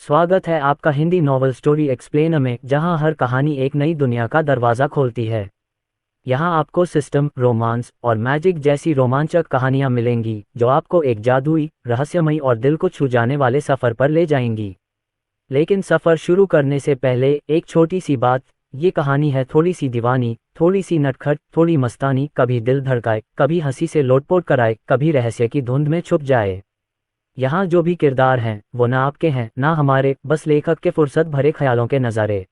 स्वागत है आपका हिंदी नॉवल स्टोरी एक्सप्लेनर में, जहां हर कहानी एक नई दुनिया का दरवाज़ा खोलती है। यहां आपको सिस्टम, रोमांस और मैजिक जैसी रोमांचक कहानियां मिलेंगी जो आपको एक जादुई, रहस्यमयी और दिल को छू जाने वाले सफ़र पर ले जाएंगी। लेकिन सफ़र शुरू करने से पहले एक छोटी सी बात, ये कहानी है थोड़ी सी दीवानी, थोड़ी सी नटखट, थोड़ी मस्तानी, कभी दिल धड़काए, कभी हंसी से लोटपोट कराए, कभी रहस्य की धुंध में छुप जाए। यहाँ जो भी किरदार हैं वो ना आपके हैं ना हमारे, बस लेखक के फुर्सत भरे ख्यालों के नज़ारे।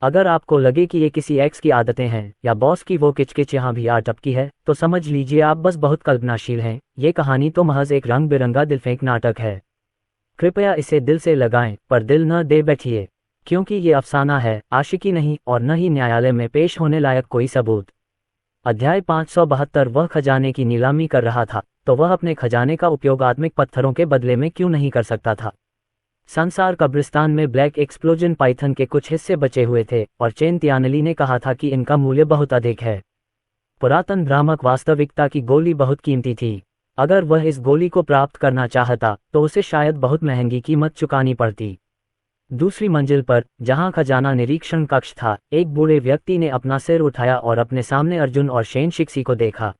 अगर आपको लगे कि ये किसी एक्स की आदतें हैं या बॉस की वो किचकिच यहाँ भी आ टपकी है, तो समझ लीजिए आप बस बहुत कल्पनाशील हैं। ये कहानी तो महज एक रंग बिरंगा दिलफेंक नाटक है। कृपया इसे दिल से लगाएं, पर दिल न दे बैठिए, क्योंकि ये अफसाना है, आशिकी नहीं, और न ही न्यायालय में पेश होने लायक कोई सबूत। अध्याय 572। वह खजाने की नीलामी कर रहा था, तो वह अपने खजाने का उपयोग आत्मिक पत्थरों के बदले में क्यों नहीं कर सकता था। संसार कब्रिस्तान में ब्लैक एक्सप्लोजन पाइथन के कुछ हिस्से बचे हुए थे, और चेन तियानली ने कहा था कि इनका मूल्य बहुत अधिक है। पुरातन भ्रामक वास्तविकता की गोली बहुत कीमती थी। अगर वह इस गोली को प्राप्त करना चाहता तो उसे शायद बहुत महंगी कीमत चुकानी पड़ती। दूसरी मंजिल पर, जहां खजाना निरीक्षण कक्ष था, एक बूढ़े व्यक्ति ने अपना सिर उठाया और अपने सामने अर्जुन और शेन शिक्सी को देखा।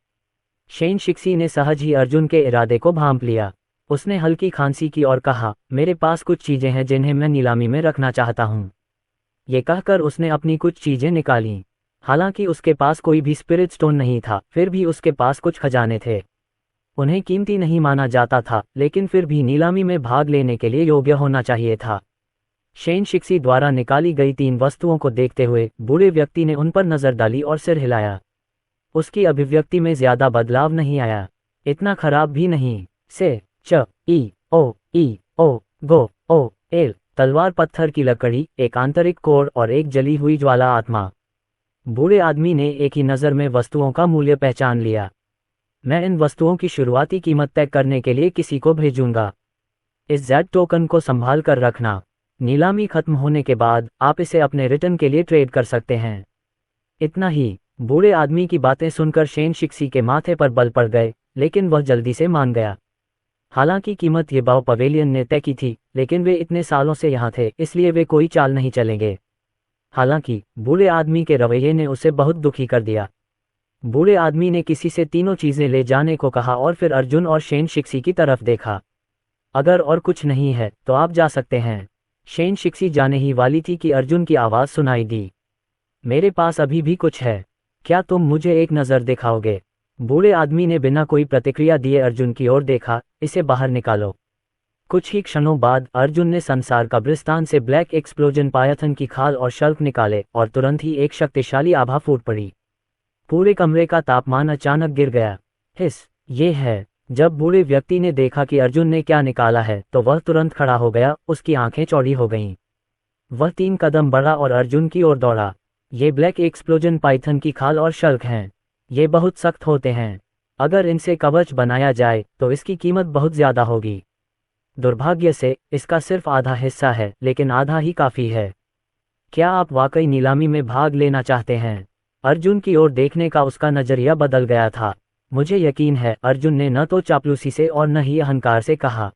शेन शिक्सी ने सहज ही अर्जुन के इरादे को भांप लिया। उसने हल्की खांसी की और कहा, मेरे पास कुछ चीजें हैं जिन्हें मैं नीलामी में रखना चाहता हूँ। ये कहकर उसने अपनी कुछ चीजें निकालीं। हालांकि उसके पास कोई भी स्पिरिट स्टोन नहीं था, फिर भी उसके पास कुछ खजाने थे। उन्हें कीमती नहीं माना जाता था, लेकिन फिर भी नीलामी में भाग लेने के लिए योग्य होना चाहिए था। शेन शिक्सी द्वारा निकाली गई 3 वस्तुओं को देखते हुए बूढ़े व्यक्ति ने उन पर नजर डाली और सिर हिलाया। उसकी अभिव्यक्ति में ज्यादा बदलाव नहीं आया। इतना खराब भी नहीं। से च ई ओ गो ओ एल। तलवार, पत्थर की लकड़ी, एक आंतरिक कोर और एक जली हुई ज्वाला आत्मा। बूढ़े आदमी ने एक ही नज़र में वस्तुओं का मूल्य पहचान लिया। मैं इन वस्तुओं की शुरुआती कीमत तय करने के लिए किसी को भेजूंगा। इस जेड टोकन को संभाल कर रखना। नीलामी खत्म होने के बाद आप इसे अपने रिटर्न के लिए ट्रेड कर सकते हैं। इतना ही। बूढ़े आदमी की बातें सुनकर शेन शिक्सी के माथे पर बल पड़ गए, लेकिन वह जल्दी से मान गया। हालांकि कीमत ये बाव पवेलियन ने तय की थी, लेकिन वे इतने सालों से यहाँ थे, इसलिए वे कोई चाल नहीं चलेंगे। हालांकि बूढ़े आदमी के रवैये ने उसे बहुत दुखी कर दिया। बूढ़े आदमी ने किसी से तीनों चीजें ले जाने को कहा और फिर अर्जुन और शेन शिक्सी की तरफ देखा। अगर और कुछ नहीं है तो आप जा सकते हैं। शेन शिक्सी जाने ही वाली थी कि अर्जुन की आवाज़ सुनाई दी। मेरे पास अभी भी कुछ है, क्या तुम मुझे एक नज़र दिखाओगे? बूढ़े आदमी ने बिना कोई प्रतिक्रिया दिए अर्जुन की ओर देखा। इसे बाहर निकालो। कुछ ही क्षणों बाद अर्जुन ने संसार कब्रिस्तान से ब्लैक एक्सप्लोजन पायथन की खाल और शल्क निकाले, और तुरंत ही एक शक्तिशाली आभा फूट पड़ी। पूरे कमरे का तापमान अचानक गिर गया। हिस, ये है। जब बूढ़े व्यक्ति ने देखा कि अर्जुन ने क्या निकाला है, तो वह तुरंत खड़ा हो गया। उसकी आंखें चौड़ी हो गईं। वह 3 कदम बढ़ा और अर्जुन की ओर दौड़ा। ये ब्लैक एक्सप्लोजन पाइथन की खाल और शल्क हैं। ये बहुत सख्त होते हैं। अगर इनसे कवच बनाया जाए तो इसकी कीमत बहुत ज्यादा होगी। दुर्भाग्य से इसका सिर्फ आधा हिस्सा है, लेकिन आधा ही काफी है। क्या आप वाकई नीलामी में भाग लेना चाहते हैं? अर्जुन की ओर देखने का उसका नजरिया बदल गया था। मुझे यकीन है, अर्जुन ने न तो चापलूसी से और न ही अहंकार से कहा।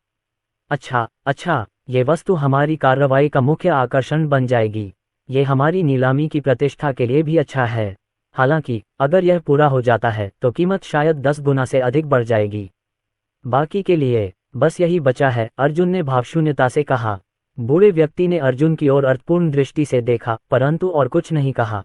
अच्छा, ये वस्तु हमारी कार्रवाई का मुख्य आकर्षण बन जाएगी। ये हमारी नीलामी की प्रतिष्ठा के लिए भी अच्छा है। हालांकि अगर यह पूरा हो जाता है तो कीमत शायद 10 गुना से अधिक बढ़ जाएगी। बाकी के लिए बस यही बचा है, अर्जुन ने भावशून्यता से कहा। बूढ़े व्यक्ति ने अर्जुन की ओर अर्थपूर्ण दृष्टि से देखा, परंतु और कुछ नहीं कहा।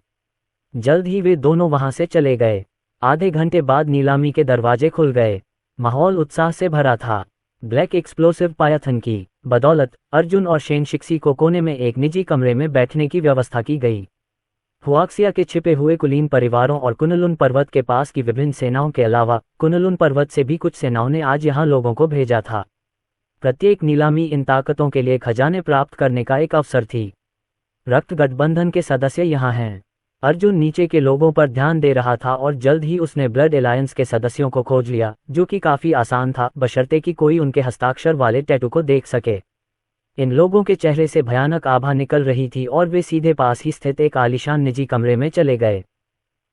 जल्द ही वे दोनों वहां से चले गए। आधे घंटे बाद नीलामी के दरवाजे खुल गए। माहौल उत्साह से भरा था। ब्लैक एक्सप्लोसिव पायथन की बदौलत अर्जुन और शेन शिक्सी को कोने में एक निजी कमरे में बैठने की व्यवस्था की गई। हुआक्सिया के छिपे हुए कुलीन परिवारों और कुनलुन पर्वत के पास की विभिन्न सेनाओं के अलावा कुनलुन पर्वत से भी कुछ सेनाओं ने आज यहाँ लोगों को भेजा था। प्रत्येक नीलामी इन ताकतों के लिए खजाने प्राप्त करने का एक अवसर थी। रक्त गठबंधन के सदस्य यहाँ हैं। अर्जुन नीचे के लोगों पर ध्यान दे रहा था और जल्द ही उसने ब्लड एलायंस के सदस्यों को खोज लिया, जो कि काफी आसान था, बशर्ते कि कोई उनके हस्ताक्षर वाले टैटू को देख सके। इन लोगों के चेहरे से भयानक आभा निकल रही थी और वे सीधे पास ही स्थित एक आलीशान निजी कमरे में चले गए।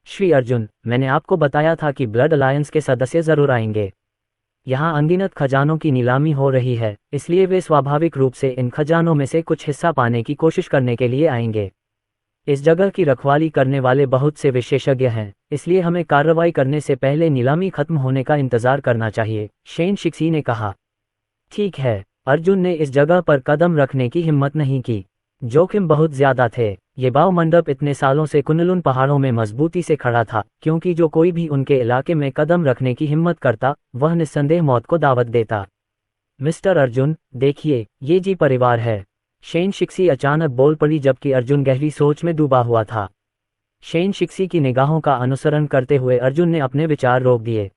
श्री अर्जुन, मैंने आपको बताया था कि ब्लड अलायंस के सदस्य जरूर आएंगे। यहाँ अनगिनत खजानों की नीलामी हो रही है, इसलिए वे स्वाभाविक रूप से इन खजानों में से कुछ हिस्सा पाने की कोशिश करने के लिए आएंगे। इस जगह की रखवाली करने वाले बहुत से विशेषज्ञ हैं, इसलिए हमें कार्रवाई करने से पहले नीलामी खत्म होने का इंतजार करना चाहिए, शेन शिक्सी ने कहा। ठीक है। अर्जुन ने इस जगह पर कदम रखने की हिम्मत नहीं की। जोखिम बहुत ज्यादा थे। ये बाव मंडप इतने सालों से कुनलुन पहाड़ों में मजबूती से खड़ा था, क्योंकि जो कोई भी उनके इलाके में कदम रखने की हिम्मत करता, वह निस्संदेह मौत को दावत देता। मिस्टर अर्जुन, देखिए, ये जी परिवार है। शेन शिक्सी अचानक बोल पड़ी जबकि अर्जुन गहरी सोच में डूबा हुआ था। शेन शिक्सी की निगाहों का अनुसरण करते हुए अर्जुन ने अपने विचार रोक दिए।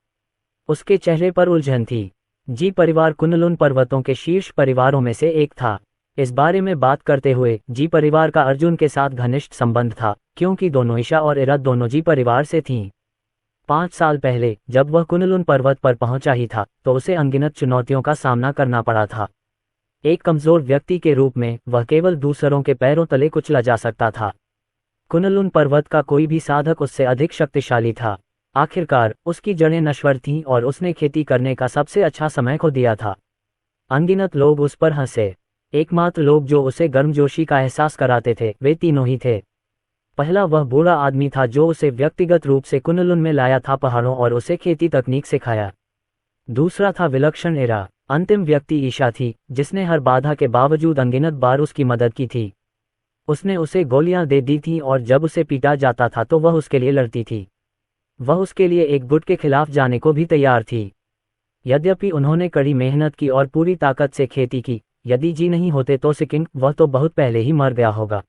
उसके चेहरे पर उलझन थी। जी परिवार कुनलुन पर्वतों के शीर्ष परिवारों में से एक था। इस बारे में बात करते हुए जी परिवार का अर्जुन के साथ घनिष्ठ संबंध था, क्योंकि दोनों ईशा और इरा दोनों जी परिवार से थीं। 5 साल पहले जब वह कुनलुन पर्वत पर पहुंचा ही था, तो उसे अनगिनत चुनौतियों का सामना करना पड़ा था। एक कमजोर व्यक्ति के रूप में वह केवल दूसरों के पैरों तले कुचला जा सकता था। कुनलुन पर्वत का कोई भी साधक उससे अधिक शक्तिशाली था। आखिरकार उसकी जड़ें नश्वर थीं और उसने खेती करने का सबसे अच्छा समय खो दिया था। अनगिनत लोग उस पर हंसे। एकमात्र लोग जो उसे गर्मजोशी का एहसास कराते थे, वे तीनों ही थे। पहला वह बूढ़ा आदमी था जो उसे व्यक्तिगत रूप से कुनलुन में लाया था पहाड़ों और उसे खेती तकनीक सिखाया। दूसरा था विलक्षण इरा। अंतिम व्यक्ति ईशा थी, जिसने हर बाधा के बावजूद अनगिनत बार उसकी मदद की थी। उसने उसे गोलियां दे दी थीं और जब उसे पीटा जाता था तो वह उसके लिए लड़ती थी। वह उसके लिए एक गुट के खिलाफ जाने को भी तैयार थी। यद्यपि उन्होंने कड़ी मेहनत की और पूरी ताकत से खेती की, यदि जी नहीं होते तो सिकिंग, वह तो बहुत पहले ही मर गया होगा।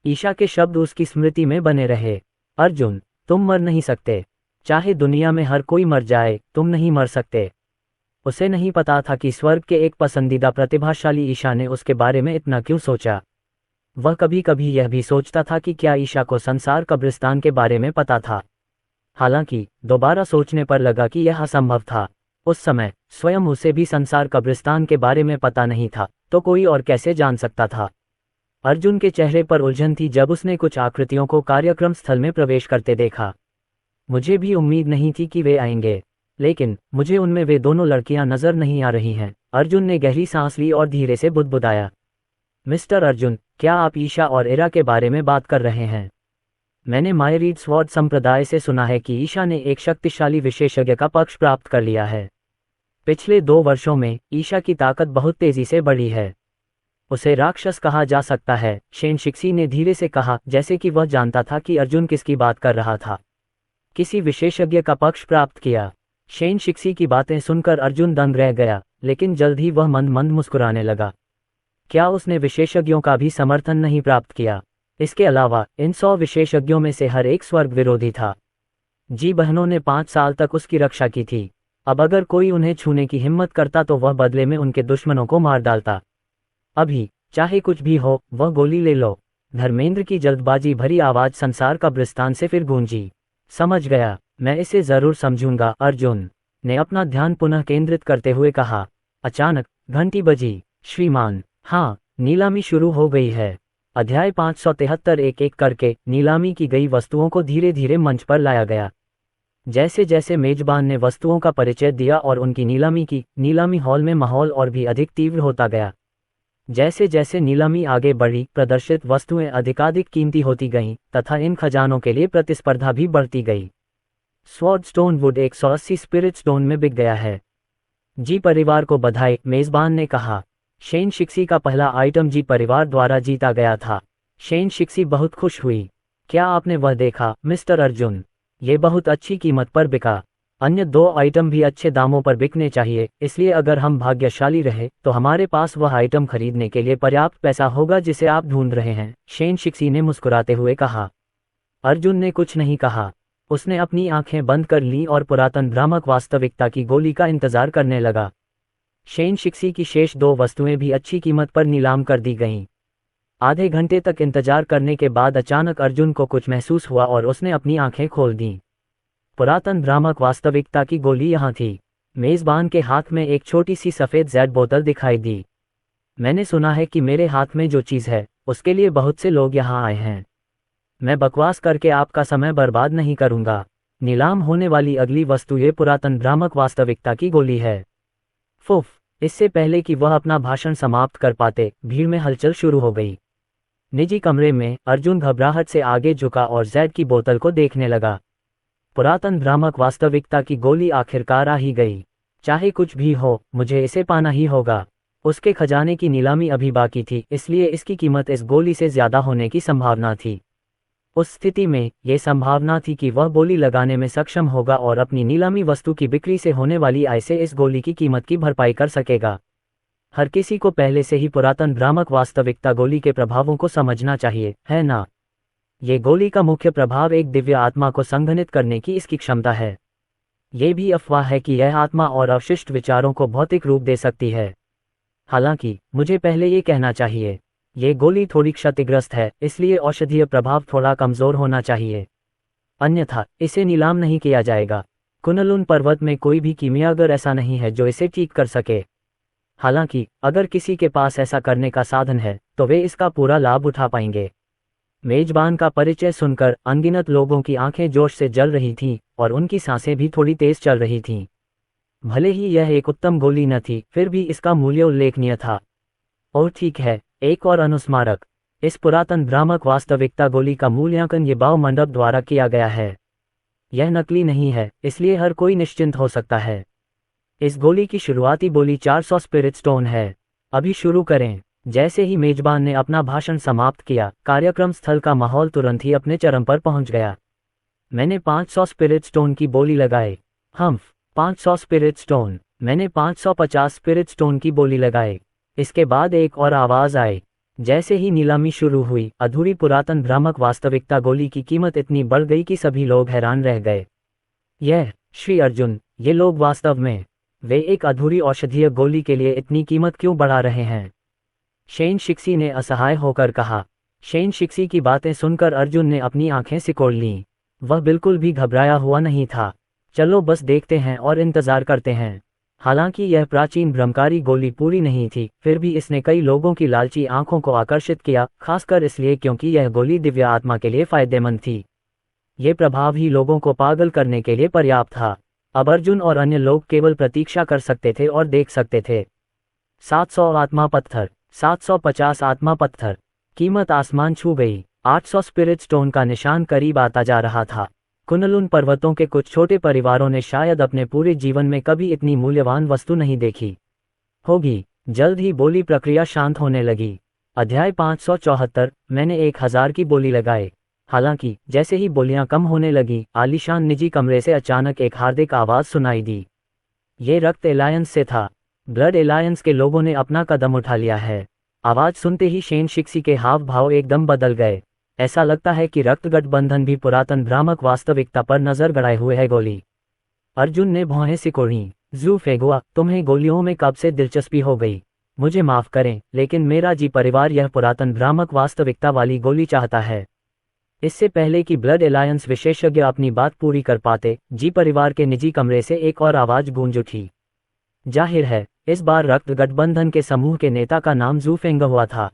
ईशा के शब्द उसकी स्मृति में बने रहे। अर्जुन, तुम मर नहीं सकते। चाहे दुनिया में हर कोई मर जाए, तुम नहीं मर सकते। उसे नहीं पता था कि स्वर्ग के एक पसंदीदा प्रतिभाशाली ईशा ने उसके बारे में इतना क्यों सोचा। वह कभी कभी यह भी सोचता था कि क्या ईशा को संसार कब्रिस्तान के बारे में पता था। हालांकि दोबारा सोचने पर लगा कि यह असंभव था। उस समय स्वयं उसे भी संसार कब्रिस्तान के बारे में पता नहीं था, तो कोई और कैसे जान सकता था। अर्जुन के चेहरे पर उलझन थी जब उसने कुछ आकृतियों को कार्यक्रम स्थल में प्रवेश करते देखा। मुझे भी उम्मीद नहीं थी कि वे आएंगे, लेकिन मुझे उनमें वे दोनों लड़कियां नजर नहीं आ रही हैं। अर्जुन ने गहरी सांस ली और धीरे से बुदबुदाया। मिस्टर अर्जुन, क्या आप ईशा और इरा के बारे में बात कर रहे हैं? मैंने मायरीड स्वॉर्ड संप्रदाय से सुना है कि ईशा ने एक शक्तिशाली विशेषज्ञ का पक्ष प्राप्त कर लिया है। पिछले 2 वर्षों में ईशा की ताकत बहुत तेजी से बढ़ी है। उसे राक्षस कहा जा सकता है, शेन शिक्सी ने धीरे से कहा, जैसे कि वह जानता था कि अर्जुन किसकी बात कर रहा था। किसी विशेषज्ञ का पक्ष प्राप्त किया। शेन शिक्सी की बातें सुनकर अर्जुन दंग रह गया, लेकिन जल्द ही वह मंद मंद मुस्कुराने लगा। क्या उसने विशेषज्ञों का भी समर्थन नहीं प्राप्त किया? इसके अलावा इन 100 विशेषज्ञों में से हर एक स्वर्ग विरोधी था। जी बहनों ने 5 साल तक उसकी रक्षा की थी। अब अगर कोई उन्हें छूने की हिम्मत करता तो वह बदले में उनके दुश्मनों को मार डालता। अभी चाहे कुछ भी हो, वह गोली ले लो। धर्मेंद्र की जल्दबाजी भरी आवाज संसार कब्रिस्तान से फिर गूंजी। समझ गया, मैं इसे जरूर समझूंगा, अर्जुन ने अपना ध्यान पुनः केंद्रित करते हुए कहा। अचानक घंटी बजी। श्रीमान, हाँ, नीलामी शुरू हो गई है। अध्याय 573। एक एक करके नीलामी की गई वस्तुओं को धीरे धीरे मंच पर लाया गया। जैसे जैसे मेजबान ने वस्तुओं का परिचय दिया और उनकी नीलामी की, नीलामी हॉल में माहौल और भी अधिक तीव्र होता गया। जैसे जैसे नीलामी आगे बढ़ी, प्रदर्शित वस्तुएं अधिकाधिक कीमती होती गईं, तथा इन खजानों के लिए प्रतिस्पर्धा भी बढ़ती गई। Sword stone would 180 spirit stone में बिक गया है। जी परिवार को बधाई, मेजबान ने कहा। शेन शिक्सी का पहला आइटम जी परिवार द्वारा जीता गया था। शेन शिक्सी बहुत खुश हुई। क्या आपने वह देखा, मिस्टर अर्जुन? ये बहुत अच्छी कीमत पर बिका। अन्य 2 आइटम भी अच्छे दामों पर बिकने चाहिए, इसलिए अगर हम भाग्यशाली रहे तो हमारे पास वह आइटम खरीदने के लिए पर्याप्त पैसा होगा जिसे आप ढूंढ रहे हैं, शेन शिक्सी ने मुस्कुराते हुए कहा। अर्जुन ने कुछ नहीं कहा। उसने अपनी आंखें बंद कर लीं और पुरातन भ्रामक वास्तविकता की गोली का इंतजार करने लगा। शेन शिक्सी की शेष 2 वस्तुएं भी अच्छी कीमत पर नीलाम कर दी गईं। आधे घंटे तक इंतजार करने के बाद अचानक अर्जुन को कुछ महसूस हुआ और उसने अपनी आंखें खोल दीं। पुरातन भ्रामक वास्तविकता की गोली यहाँ थी। मेजबान के हाथ में एक छोटी सी सफ़ेद जेड बोतल दिखाई दी। मैंने सुना है कि मेरे हाथ में जो चीज़ है, उसके लिए बहुत से लोग यहाँ आए हैं। मैं बकवास करके आपका समय बर्बाद नहीं करूँगा। नीलाम होने वाली अगली वस्तु ये पुरातन भ्रामक वास्तविकता की गोली है। फुफ। इससे पहले कि वह अपना भाषण समाप्त कर पाते, भीड़ में हलचल शुरू हो गई। निजी कमरे में अर्जुन घबराहट से आगे झुका और जैड की बोतल को देखने लगा। पुरातन भ्रामक वास्तविकता की गोली आखिरकार आ ही गई। चाहे कुछ भी हो, मुझे इसे पाना ही होगा। उसके खजाने की नीलामी अभी बाकी थी, इसलिए इसकी कीमत इस गोली से ज्यादा होने की संभावना थी। उस स्थिति में यह संभावना थी कि वह बोली लगाने में सक्षम होगा और अपनी नीलामी वस्तु की बिक्री से होने वाली आय से इस गोली की कीमत की भरपाई कर सकेगा। हर किसी को पहले से ही पुरातन भ्रामक वास्तविकता गोली के प्रभावों को समझना चाहिए, है ना? ये गोली का मुख्य प्रभाव एक दिव्य आत्मा को संघनित करने की इसकी क्षमता है। ये भी अफवाह है कि यह आत्मा और अवशिष्ट विचारों को भौतिक रूप दे सकती है। हालांकि मुझे पहले ये कहना चाहिए, ये गोली थोड़ी क्षतिग्रस्त है, इसलिए औषधीय प्रभाव थोड़ा कमजोर होना चाहिए, अन्यथा इसे नीलाम नहीं किया जाएगा। कुनलुन पर्वत में कोई भी कीमियागर ऐसा नहीं है जो इसे ठीक कर सके। हालांकि अगर किसी के पास ऐसा करने का साधन है तो वे इसका पूरा लाभ उठा पाएंगे। मेजबान का परिचय सुनकर अनगिनत लोगों की आंखें जोश से जल रही थीं और उनकी सांसें भी थोड़ी तेज चल रही थीं। भले ही यह एक उत्तम गोली न थी, फिर भी इसका मूल्य उल्लेखनीय था। और ठीक है, एक और अनुस्मारक, इस पुरातन भ्रामक वास्तविकता गोली का मूल्यांकन ये भाव मंडप द्वारा किया गया है। यह नकली नहीं है, इसलिए हर कोई निश्चिंत हो सकता है। इस गोली की शुरुआती बोली 400 स्पिरिट स्टोन है। अभी शुरू करें। जैसे ही मेजबान ने अपना भाषण समाप्त किया, कार्यक्रम स्थल का माहौल तुरंत ही अपने चरम पर पहुंच गया। मैंने 500 स्पिरिट स्टोन की बोली लगाई। 500 स्पिरिट स्टोन। मैंने 550 स्पिरिट स्टोन की बोली लगाई। इसके बाद एक और आवाज आई। जैसे ही नीलामी शुरू हुई, अधूरी पुरातन भ्रामक वास्तविकता गोली की कीमत इतनी बढ़ गई कि सभी लोग हैरान रह गए। यह, श्री अर्जुन, ये लोग वास्तव में, वे एक अधूरी औषधीय गोली के लिए इतनी कीमत क्यों बढ़ा रहे हैं? शेन शिक्सी ने असहाय होकर कहा। शेन शिक्सी की बातें सुनकर अर्जुन ने अपनी आंखें सिकोड़ लीं। वह बिल्कुल भी घबराया हुआ नहीं था। चलो बस देखते हैं और इंतजार करते हैं। हालांकि यह प्राचीन भ्रमकारी गोली पूरी नहीं थी, फिर भी इसने कई लोगों की लालची आंखों को आकर्षित किया, खासकर इसलिए क्योंकि यह गोली दिव्य आत्मा के लिए फायदेमंद थी। ये प्रभाव ही लोगों को पागल करने के लिए पर्याप्त था। अब अर्जुन और अन्य लोग केवल प्रतीक्षा कर सकते थे और देख सकते थे। 700 आत्मा पत्थर, 750 आत्मा पत्थर। कीमत आसमान छू गई। 800 स्पिरिट स्टोन का निशान करीब आता जा रहा था। कुनलुन पर्वतों के कुछ छोटे परिवारों ने शायद अपने पूरे जीवन में कभी इतनी मूल्यवान वस्तु नहीं देखी होगी। जल्द ही बोली प्रक्रिया शांत होने लगी। अध्याय 574। मैंने 1000 की बोली लगाई। हालांकि जैसे ही बोलियां कम होने लगी, आलीशान निजी कमरे से अचानक एक हार्दिक आवाज सुनाई दी। ये रक्त एलायंस से था। ब्लड एलायंस के लोगों ने अपना कदम उठा लिया है। आवाज सुनते ही शेन शिक्सी के हाव भाव एकदम बदल गए। ऐसा लगता है कि रक्त गठबंधन भी पुरातन भ्रामक वास्तविकता पर नजर गड़ाए हुए है। गोली। अर्जुन ने भौहें सिकोड़ी। जू फेगुआ, तुम्हें गोलियों में कब से दिलचस्पी हो गई? मुझे माफ करें, लेकिन मेरा जी परिवार यह पुरातन भ्रामक वास्तविकता वाली गोली चाहता है। इससे पहले कि ब्लड एलायंस विशेषज्ञ अपनी बात पूरी कर पाते, जी परिवार के निजी कमरे से एक और आवाज गूंज उठी। जाहिर है, इस बार रक्त गठबंधन के समूह के नेता का नाम जू फेंगहुआ था।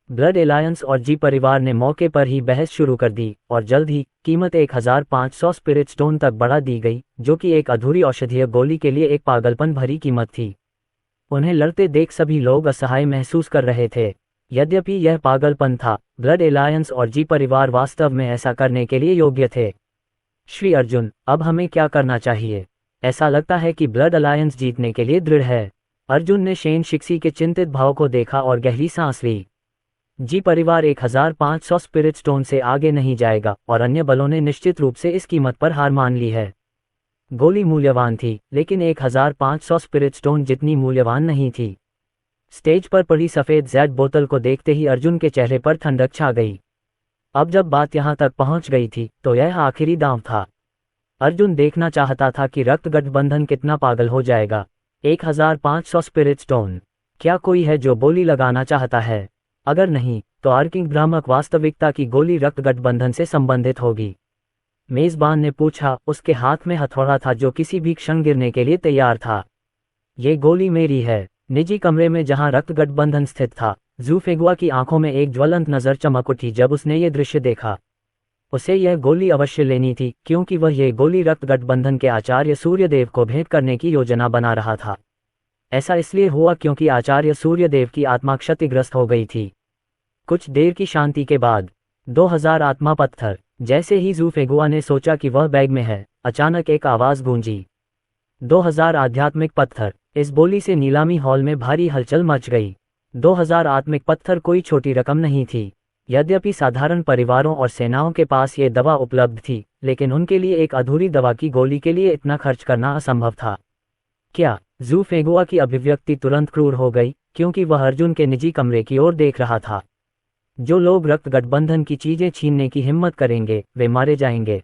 ब्लड एलायंस और जी परिवार ने मौके पर ही बहस शुरू कर दी और जल्द ही कीमत 1500 स्पिरिट स्टोन तक बढ़ा दी गई, जो कि एक अधूरी औषधीय गोली के लिए एक पागलपन भरी कीमत थी। उन्हें लड़ते देख सभी लोग असहाय महसूस कर रहे थे। यद्यपि यह पागलपन था, ब्लड एलायंस और जी परिवार वास्तव में ऐसा करने के लिए योग्य थे। श्री अर्जुन, अब हमें क्या करना चाहिए? ऐसा लगता है कि ब्लड अलायंस जीतने के लिए दृढ़ है। अर्जुन ने शेन शिक्सी के चिंतित भाव को देखा और गहरी सांस ली। जी परिवार 1500 स्पिरिट स्टोन से आगे नहीं जाएगा और अन्य बलों ने निश्चित रूप से इस कीमत पर हार मान ली है। गोली मूल्यवान थी, लेकिन 1500 स्पिरिट स्टोन जितनी मूल्यवान नहीं थी। स्टेज पर पड़ी सफेद जैड बोतल को देखते ही अर्जुन के चेहरे पर ठंडक छा गई। अब जब बात यहां तक पहुंच गई थी, तो यह आखिरी दांव था। अर्जुन देखना चाहता था कि रक्त गठबंधन कितना पागल हो जाएगा। 1500 स्पिरिट स्टोन। क्या कोई है जो बोली लगाना चाहता है? अगर नहीं, तो आर्किंग भ्रामक वास्तविकता की गोली रक्त गठबंधन से संबंधित होगी। मेजबान ने पूछा। उसके हाथ में हथौड़ा था जो किसी भी क्षण गिरने के लिए तैयार था। ये गोली मेरी है। निजी कमरे में जहां रक्त गठबंधन स्थित था, जू फेगुआ की आंखों में एक ज्वलंत नजर चमक उठी जब उसने ये दृश्य देखा। उसे यह गोली अवश्य लेनी थी, क्योंकि वह ये गोली रक्त गठबंधन के आचार्य सूर्यदेव को भेंट करने की योजना बना रहा था। ऐसा इसलिए हुआ क्योंकि आचार्य सूर्यदेव की आत्मा क्षतिग्रस्त हो गई थी। कुछ देर की शांति के बाद 2000 आत्मा पत्थर। जैसे ही ज़ूफेगुआ ने सोचा कि वह बैग में है, अचानक एक आवाज़ गूंजी, 2000 आध्यात्मिक पत्थर। इस बोली से नीलामी हॉल में भारी हलचल मच गई। 2000 आत्मिक पत्थर कोई छोटी रकम नहीं थी। यद्यपि साधारण परिवारों और सेनाओं के पास ये दवा उपलब्ध थी, लेकिन उनके लिए एक अधूरी दवा की गोली के लिए इतना खर्च करना असंभव था। क्या? ज़ूफेगुआ की अभिव्यक्ति तुरंत क्रूर हो गई, क्योंकि वह अर्जुन के निजी कमरे की ओर देख रहा था। जो लोग रक्त गठबंधन की चीजें छीनने की हिम्मत करेंगे, वे मारे जाएंगे।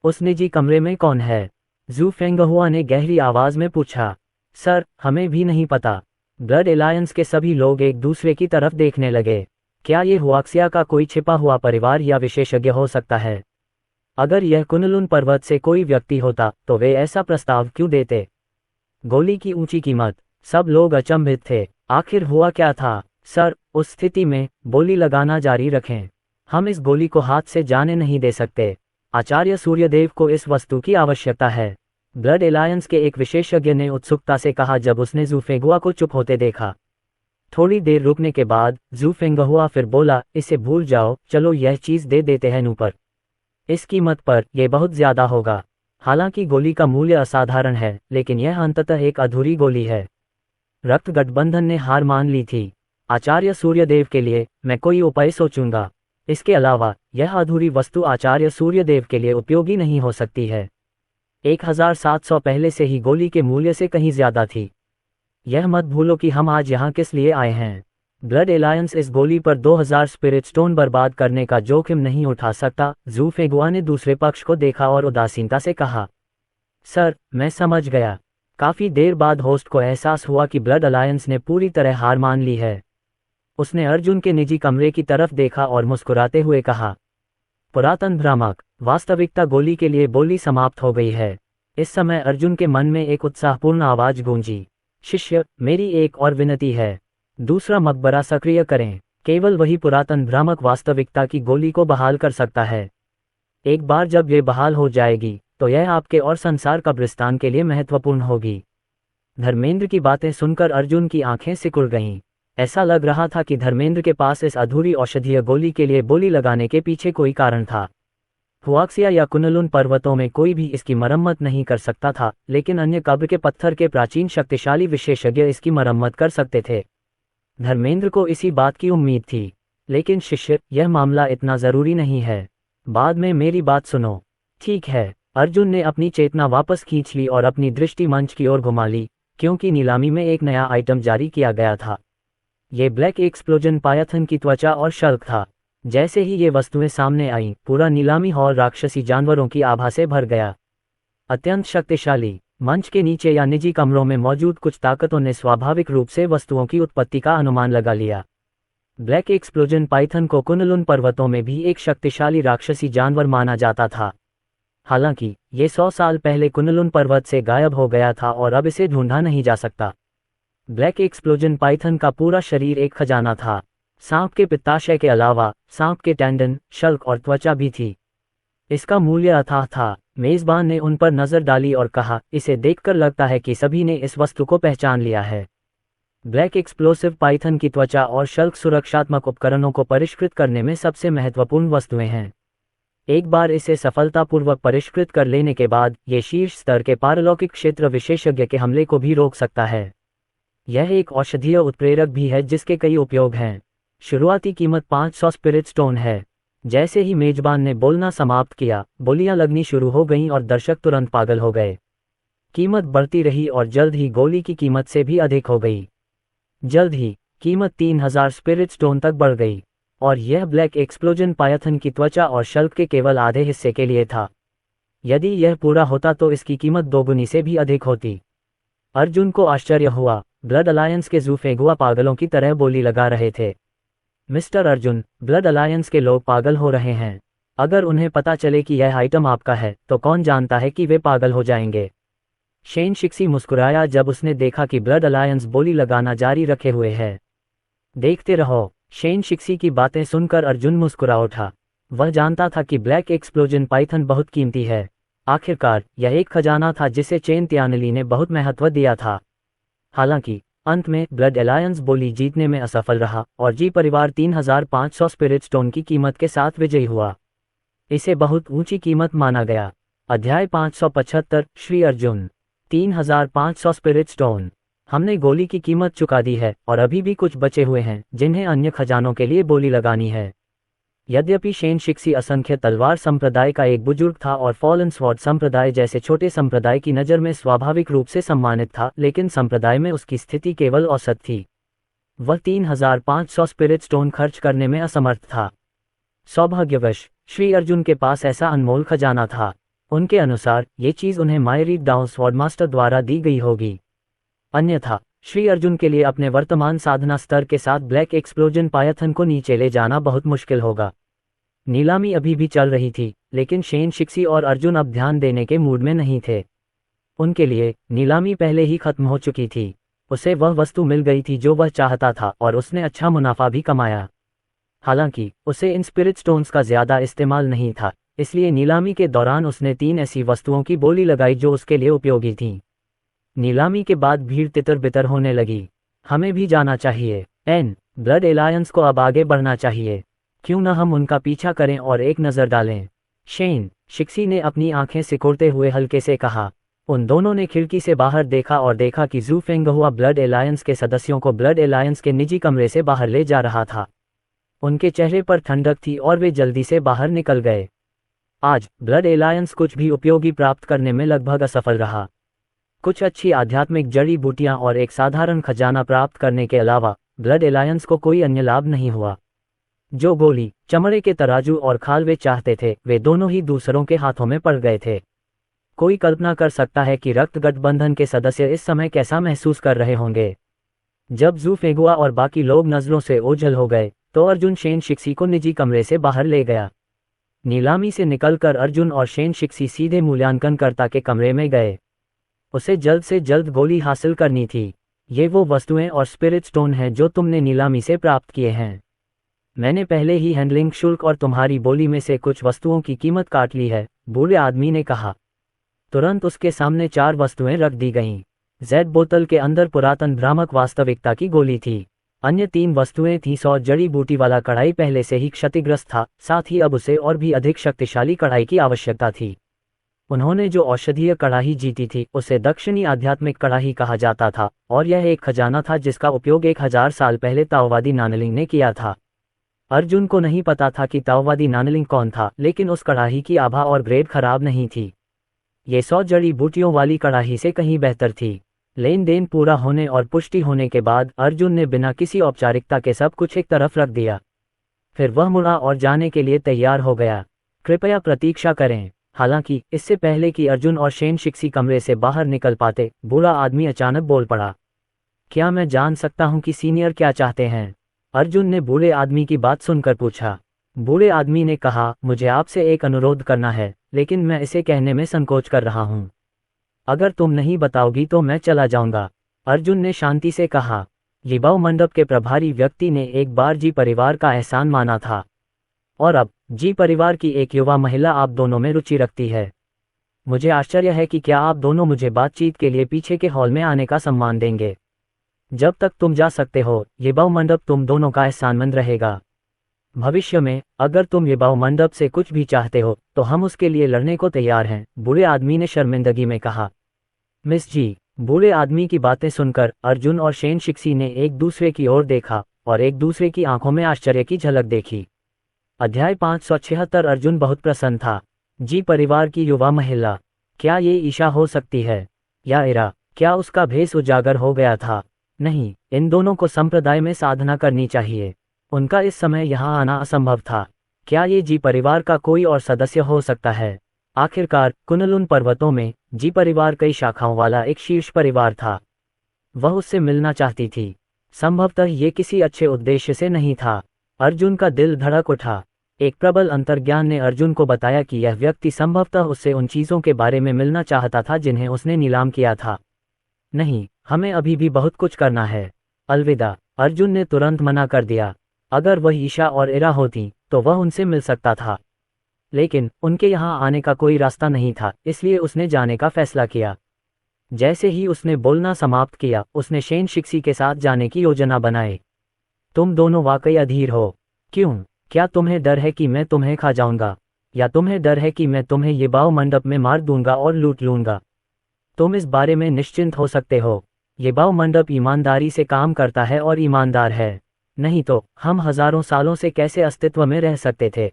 उस निजी कमरे में कौन है? ज़ूफेंगहुआ ने गहरी आवाज में पूछा। सर, हमें भी नहीं पता। ब्लड एलायंस के सभी लोग एक दूसरे की तरफ देखने लगे। क्या ये हुआक्सिया का कोई छिपा हुआ परिवार या विशेषज्ञ हो सकता है? अगर यह कुनलुन पर्वत से कोई व्यक्ति होता तो वे ऐसा प्रस्ताव क्यों देते? गोली की ऊंची कीमत। सब लोग अचंभित थे। आखिर हुआ क्या था? सर, उस स्थिति में बोली लगाना जारी रखें। हम इस गोली को हाथ से जाने नहीं दे सकते। आचार्य सूर्यदेव को इस वस्तु की आवश्यकता है, ब्लड एलायंस के एक विशेषज्ञ ने उत्सुकता से कहा जब उसने ज़ूफेंगहुआ को चुप होते देखा। थोड़ी देर रुकने के बाद ज़ूफेंगहुआ फिर बोला, इसे भूल जाओ, चलो यह चीज़ दे देते हैं ऊपर। इस कीमत पर यह बहुत ज़्यादा होगा। हालांकि गोली का मूल्य असाधारण है, लेकिन यह अंततः एक अधूरी गोली है। रक्त गठबंधन ने हार मान ली थी। आचार्य सूर्यदेव के लिए मैं कोई उपाय सोचूंगा। इसके अलावा यह अधूरी वस्तु आचार्य सूर्यदेव के लिए उपयोगी नहीं हो सकती है। 1700 पहले से ही गोली के मूल्य से कहीं ज्यादा थी। यह मत भूलो कि हम आज यहाँ किस लिए आए हैं। ब्लड एलायंस इस गोली पर 2000 स्पिरिट स्टोन बर्बाद करने का जोखिम नहीं उठा सकता। ज़ूफेंगहुआ ने दूसरे पक्ष को देखा और उदासीनता से कहा, सर, मैं समझ गया। काफी देर बाद होस्ट को एहसास हुआ कि ब्लड अलायंस ने पूरी तरह हार मान ली है। उसने अर्जुन के निजी कमरे की तरफ देखा और मुस्कुराते हुए कहा, पुरातन भ्रामक, वास्तविकता गोली के लिए बोली समाप्त हो गई है। इस समय अर्जुन के मन में एक उत्साहपूर्ण आवाज गूंजी, शिष्य, मेरी एक और विनती है। दूसरा मकबरा सक्रिय करें। केवल वही पुरातन भ्रामक वास्तविकता की गोली को बहाल कर सकता है। एक बार जब ये बहाल हो जाएगी तो यह आपके और संसार कब्रिस्तान के लिए महत्वपूर्ण होगी। धर्मेंद्र की बातें सुनकर अर्जुन की आंखें सिकुड़ गईं। ऐसा लग रहा था कि धर्मेंद्र के पास इस अधूरी औषधीय गोली के लिए बोली लगाने के पीछे कोई कारण था। हुआक्सिया या कुनलुन पर्वतों में कोई भी इसकी मरम्मत नहीं कर सकता था, लेकिन अन्य कब्र के पत्थर के प्राचीन शक्तिशाली विशेषज्ञ इसकी मरम्मत कर सकते थे। धर्मेंद्र को इसी बात की उम्मीद थी। लेकिन शिष्य, यह मामला इतना जरूरी नहीं है। बाद में मेरी बात सुनो। ठीक है। अर्जुन ने अपनी चेतना वापस खींच ली और अपनी दृष्टि मंच की ओर घुमा ली, क्योंकि नीलामी में एक नया आइटम जारी किया गया था। ये ब्लैक एक्सप्लोजन पायथन की त्वचा और शल्क था। जैसे ही ये वस्तुएं सामने आईं, पूरा नीलामी हॉल राक्षसी जानवरों की आभा से भर गया। अत्यंत शक्तिशाली। मंच के नीचे या निजी कमरों में मौजूद कुछ ताकतों ने स्वाभाविक रूप से वस्तुओं की उत्पत्ति का अनुमान लगा लिया। ब्लैक एक्सप्लोजन पाइथन को कुनलुन पर्वतों में भी एक शक्तिशाली राक्षसी जानवर माना जाता था। हालांकि ये 100 साल पहले कुनलुन पर्वत से गायब हो गया था और अब इसे ढूंढा नहीं जा सकता। ब्लैक एक्सप्लोजन पाइथन का पूरा शरीर एक खजाना था। सांप के पित्ताशय के अलावा सांप के टेंडन, शल्क और त्वचा भी थी। इसका मूल्य अथाह था। मेजबान ने उन पर नजर डाली और कहा, इसे देखकर लगता है कि सभी ने इस वस्तु को पहचान लिया है। ब्लैक एक्सप्लोसिव पाइथन की त्वचा और शल्क सुरक्षात्मक उपकरणों को परिष्कृत करने में सबसे महत्वपूर्ण वस्तुएं हैं। एक बार इसे सफलतापूर्वक परिष्कृत कर लेने के बाद ये शीर्ष स्तर के पारलौकिक क्षेत्र विशेषज्ञ के हमले को भी रोक सकता है। यह एक औषधीय उत्प्रेरक भी है जिसके कई उपयोग हैं। शुरुआती कीमत 500 स्पिरिट स्टोन है। जैसे ही मेजबान ने बोलना समाप्त किया, बोलियां लगनी शुरू हो गईं और दर्शक तुरंत पागल हो गए। कीमत बढ़ती रही और जल्द ही गोली की कीमत से भी अधिक हो गई। जल्द ही कीमत 3000 स्पिरिट स्टोन तक बढ़ गई, और यह ब्लैक एक्सप्लोजन पायथन की त्वचा और शल्क के केवल आधे हिस्से के लिए था। यदि यह पूरा होता तो इसकी कीमत दोगुनी से भी अधिक होती। अर्जुन को आश्चर्य हुआ। ब्लड अलायंस के ज़ूफेंगहुआ पागलों की तरह बोली लगा रहे थे। मिस्टर अर्जुन, ब्लड अलायंस के लोग पागल हो रहे हैं। अगर उन्हें पता चले कि यह आइटम आपका है तो कौन जानता है कि वे पागल हो जाएंगे। शेन शिक्सी मुस्कुराया जब उसने देखा कि ब्लड अलायंस बोली लगाना जारी रखे हुए है। देखते रहो। शेन शिक्सी की बातें सुनकर अर्जुन मुस्कुरा उठा। वह जानता था कि ब्लैक एक्सप्लोजन पाइथन बहुत कीमती है। आखिरकार यह एक खजाना था जिसे चेन त्यानली ने बहुत महत्व दिया था। हालांकि अंत में ब्लड एलायंस बोली जीतने में असफल रहा और जी परिवार 3500 स्पिरिट स्टोन की कीमत के साथ विजयी हुआ। इसे बहुत ऊंची कीमत माना गया। अध्याय 575 श्री अर्जुन। 3500 spirit stone. हमने गोली की कीमत चुका दी है और अभी भी कुछ बचे हुए हैं जिन्हें अन्य खजानों के लिए बोली लगानी है। यद्यपि शेन शिक्सी असंख्य तलवार संप्रदाय का एक बुजुर्ग था और फॉलन स्वॉर्ड संप्रदाय जैसे छोटे संप्रदाय की नज़र में स्वाभाविक रूप से सम्मानित था, लेकिन संप्रदाय में उसकी स्थिति केवल औसत थी। वह 3500 स्पिरिट स्टोन खर्च करने में असमर्थ था। सौभाग्यवश श्री अर्जुन के पास ऐसा अनमोल खजाना था। उनके अनुसार ये चीज़ उन्हें मायरी डाउन स्वॉर्ड मास्टर द्वारा दी गई होगी, अन्यथा श्री अर्जुन के लिए अपने वर्तमान साधना स्तर के साथ ब्लैक एक्सप्लोजन पायथन को नीचे ले जाना बहुत मुश्किल होगा। नीलामी अभी भी चल रही थी, लेकिन शेन शिक्सी और अर्जुन अब ध्यान देने के मूड में नहीं थे। उनके लिए नीलामी पहले ही खत्म हो चुकी थी। उसे वह वस्तु मिल गई थी जो वह चाहता था और उसने अच्छा मुनाफा भी कमाया। हालांकि उसे इन स्पिरिट स्टोन्स का ज़्यादा इस्तेमाल नहीं था, इसलिए नीलामी के दौरान उसने 3 ऐसी वस्तुओं की बोली लगाई जो उसके लिए उपयोगी थीं। नीलामी के बाद भीड़ तितर बितर होने लगी। हमें भी जाना चाहिए। ब्लड एलायंस को अब आगे बढ़ना चाहिए। क्यों न हम उनका पीछा करें और एक नज़र डालें। शेन शिक्सी ने अपनी आंखें सिकोड़ते हुए हल्के से कहा। उन दोनों ने खिड़की से बाहर देखा और देखा कि जू फेंगहुआ ब्लड एलायंस के सदस्यों को ब्लड एलायंस के निजी कमरे से बाहर ले जा रहा था। उनके चेहरे पर ठंडक थी और वे जल्दी से बाहर निकल गए। आज ब्लड एलायंस कुछ भी उपयोगी प्राप्त करने में लगभग असफल रहा। कुछ अच्छी आध्यात्मिक जड़ी बूटियां और एक साधारण खजाना प्राप्त करने के अलावा ब्लड एलायंस को कोई अन्य लाभ नहीं हुआ। जो गोली, चमड़े के तराजू और खाल वे चाहते थे, वे दोनों ही दूसरों के हाथों में पड़ गए थे। कोई कल्पना कर सकता है कि रक्त गठबंधन के सदस्य इस समय कैसा महसूस कर रहे होंगे। जब जू फेगुआ और बाकी लोग नजरों से ओझल हो गए तो अर्जुन शेन शिक्सी को निजी कमरे से बाहर ले गया। नीलामी से निकलकर अर्जुन और शेन शिक्सी सीधे मूल्यांकनकर्ता के कमरे में गए। उसे जल्द से जल्द गोली हासिल करनी थी। ये वो वस्तुएं और स्पिरिट स्टोन हैं जो तुमने नीलामी से प्राप्त किए हैं। मैंने पहले ही हैंडलिंग शुल्क और तुम्हारी बोली में से कुछ वस्तुओं की कीमत काट ली है, बूढ़े आदमी ने कहा। तुरंत उसके सामने 4 वस्तुएं रख दी गईं। जेड बोतल के अंदर पुरातन भ्रामक वास्तविकता की गोली थी। अन्य 3 वस्तुएं थीं। 100 जड़ी बूटी वाला कढ़ाई पहले से ही क्षतिग्रस्त था, साथ ही अब उसे और भी अधिक शक्तिशाली कढ़ाई की आवश्यकता थी। उन्होंने जो औषधीय कड़ाही जीती थी उसे दक्षिणी आध्यात्मिक कड़ाही कहा जाता था और यह एक खजाना था जिसका उपयोग 1000 साल पहले ताओवादी नानलिंग ने किया था। अर्जुन को नहीं पता था कि ताओवादी नानलिंग कौन था, लेकिन उस कड़ाही की आभा और ग्रेड खराब नहीं थी। ये 100 जड़ी बूटियों वाली कड़ाही से कहीं बेहतर थी। लेन देन पूरा होने और पुष्टि होने के बाद अर्जुन ने बिना किसी औपचारिकता के सब कुछ एक तरफ रख दिया। फिर वह मुड़ा और जाने के लिए तैयार हो गया। कृपया प्रतीक्षा करें। हालांकि इससे पहले कि अर्जुन और शेन शिक्सी कमरे से बाहर निकल पाते, बूढ़ा आदमी अचानक बोल पड़ा। क्या मैं जान सकता हूं कि सीनियर क्या चाहते हैं? अर्जुन ने बूढ़े आदमी की बात सुनकर पूछा। बूढ़े आदमी ने कहा, मुझे आपसे एक अनुरोध करना है, लेकिन मैं इसे कहने में संकोच कर रहा हूं। अगर तुम नहीं बताओगी तो मैं चला जाऊंगा। अर्जुन ने शांति से कहा। लिबाऊ मंडप के प्रभारी व्यक्ति ने एक बार जी परिवार का एहसान माना था और अब जी परिवार की एक युवा महिला आप दोनों में रुचि रखती है। मुझे आश्चर्य है कि क्या आप दोनों मुझे बातचीत के लिए पीछे के हॉल में आने का सम्मान देंगे। जब तक तुम जा सकते हो, लिबाऊ मंडप तुम दोनों का एहसानमंद रहेगा। भविष्य में अगर तुम लिबाऊ मंडप से कुछ भी चाहते हो तो हम उसके लिए लड़ने को तैयार हैं, बूढ़े आदमी ने शर्मिंदगी में कहा। मिस जी। बूढ़े आदमी की बातें सुनकर अर्जुन और शेन शिक्सी ने एक दूसरे की ओर देखा और एक दूसरे की आंखों में आश्चर्य की झलक देखी। अध्याय 576। अर्जुन बहुत प्रसन्न था। जी परिवार की युवा महिला, क्या ये ईशा हो सकती है या इरा? क्या उसका भेष उजागर हो गया था? नहीं, इन दोनों को संप्रदाय में साधना करनी चाहिए। उनका इस समय यहाँ आना असंभव था। क्या ये जी परिवार का कोई और सदस्य हो सकता है? आखिरकार कुनलुन पर्वतों में जी परिवार कई शाखाओं वाला एक शीर्ष परिवार था। वह उससे मिलना चाहती थी। संभवतः ये किसी अच्छे उद्देश्य से नहीं था। अर्जुन का दिल धड़क उठा। एक प्रबल अंतर्ज्ञान ने अर्जुन को बताया कि यह व्यक्ति संभवतः उससे उन चीज़ों के बारे में मिलना चाहता था जिन्हें उसने नीलाम किया था। नहीं, हमें अभी भी बहुत कुछ करना है। अलविदा। अर्जुन ने तुरंत मना कर दिया। अगर वह ईशा और इरा होती तो वह उनसे मिल सकता था, लेकिन उनके यहाँ आने का कोई रास्ता नहीं था, इसलिए उसने जाने का फैसला किया। जैसे ही उसने बोलना समाप्त किया, उसने शेन शिक्सी के साथ जाने की योजना बनाई। तुम दोनों वाकई अधीर हो। क्यों? क्या तुम्हें डर है कि मैं तुम्हें खा जाऊंगा, या तुम्हें डर है कि मैं तुम्हें ये बाव मंडप में मार दूंगा और लूट लूंगा? तुम इस बारे में निश्चिंत हो सकते हो। ये बाव मंडप ईमानदारी से काम करता है और ईमानदार है, नहीं तो हम हजारों सालों से कैसे अस्तित्व में रह सकते थे?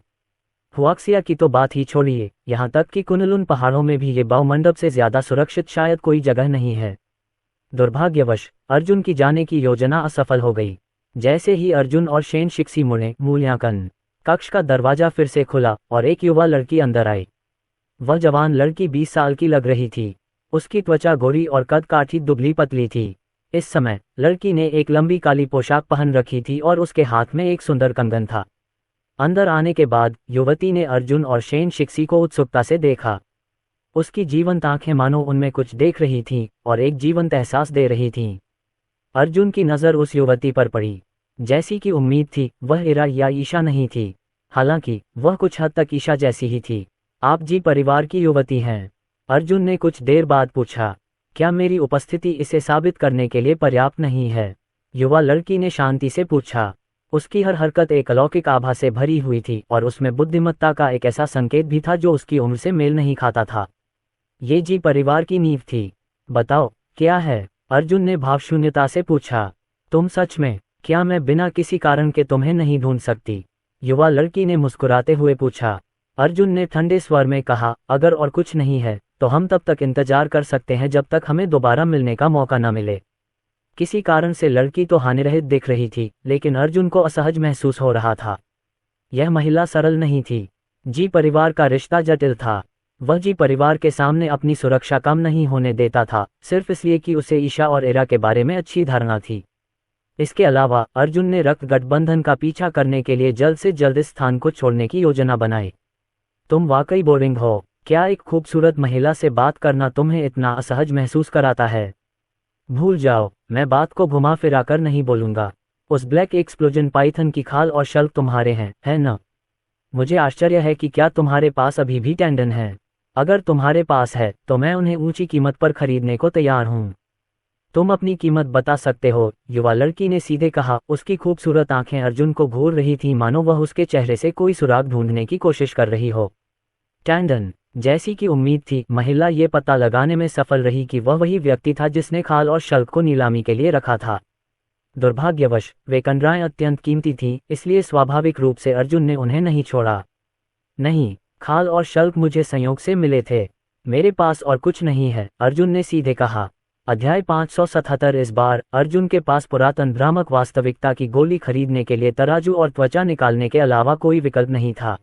हुआक्सिया की तो बात ही छोड़िए, यहाँ तक कि कुनलुन पहाड़ों में भी ये बाव मंडप से ज्यादा सुरक्षित शायद कोई जगह नहीं है। दुर्भाग्यवश अर्जुन की जाने की योजना असफल हो गई। जैसे ही अर्जुन और शेन शिक्सी मुड़े, मूल्यांकन कक्ष का दरवाजा फिर से खुला और एक युवा लड़की अंदर आई। वह जवान लड़की 20 साल की लग रही थी। उसकी त्वचा गोरी और कद काठी दुबली पतली थी। इस समय लड़की ने एक लंबी काली पोशाक पहन रखी थी और उसके हाथ में एक सुंदर कंगन था। अंदर आने के बाद युवती ने अर्जुन और शेन शिक्सी को उत्सुकता से देखा। उसकी जीवंत आंखें मानो उनमें कुछ देख रही थीं और एक जीवंत एहसास दे रही थीं। अर्जुन की नज़र उस युवती पर पड़ी। जैसी कि उम्मीद थी, वह इरा या ईशा नहीं थी। हालांकि वह कुछ हद तक ईशा जैसी ही थी। आप जी परिवार की युवती हैं? अर्जुन ने कुछ देर बाद पूछा। क्या मेरी उपस्थिति इसे साबित करने के लिए पर्याप्त नहीं है? युवा लड़की ने शांति से पूछा। उसकी हर हरकत एक अलौकिक आभा से भरी हुई थी और उसमें बुद्धिमत्ता का एक ऐसा संकेत भी था जो उसकी उम्र से मेल नहीं खाता था। ये जी परिवार की नींव थी। बताओ, क्या है? अर्जुन ने भावशून्यता से पूछा। तुम सच में? क्या मैं बिना किसी कारण के तुम्हें नहीं ढूंढ सकती? युवा लड़की ने मुस्कुराते हुए पूछा। अर्जुन ने ठंडे स्वर में कहा, अगर और कुछ नहीं है तो हम तब तक इंतजार कर सकते हैं जब तक हमें दोबारा मिलने का मौका न मिले। किसी कारण से लड़की तो हानिरहित दिख रही थी, लेकिन अर्जुन को असहज महसूस हो रहा था। यह महिला सरल नहीं थी। जी परिवार का रिश्ता जटिल था। वह जी परिवार के सामने अपनी सुरक्षा कम नहीं होने देता था, सिर्फ इसलिए कि उसे ईशा और इरा के बारे में अच्छी धारणा थी। इसके अलावा अर्जुन ने रक्त गठबंधन का पीछा करने के लिए जल्द से जल्द इस स्थान को छोड़ने की योजना बनाई। तुम वाकई बोरिंग हो। क्या एक खूबसूरत महिला से बात करना तुम्हें इतना असहज महसूस कराता है? भूल जाओ, मैं बात को घुमा फिरा कर नहीं बोलूंगा। उस ब्लैक एक्सप्लोजन पाइथन की खाल और शल्क तुम्हारे हैं, है न? मुझे आश्चर्य है कि क्या तुम्हारे पास अभी भी टेंडन है। अगर तुम्हारे पास है तो मैं उन्हें ऊंची कीमत पर खरीदने को तैयार हूँ। तुम अपनी कीमत बता सकते हो, युवा लड़की ने सीधे कहा। उसकी खूबसूरत आंखें अर्जुन को घूर रही थीं, मानो वह उसके चेहरे से कोई सुराग ढूंढने की कोशिश कर रही हो। टैंडन, जैसी कि उम्मीद थी, महिला ये पता लगाने में सफल रही कि वह वही व्यक्ति था जिसने खाल और शल्क को नीलामी के लिए रखा था। दुर्भाग्यवश वे कंडराएं अत्यंत कीमती थीं, इसलिए स्वाभाविक रूप से अर्जुन ने उन्हें नहीं छोड़ा। नहीं, खाल और शल्क मुझे संयोग से मिले थे। मेरे पास और कुछ नहीं है, अर्जुन ने सीधे कहा। अध्याय 577। इस बार अर्जुन के पास पुरातन भ्रामक वास्तविकता की गोली खरीदने के लिए तराजू और त्वचा निकालने के अलावा कोई विकल्प नहीं था।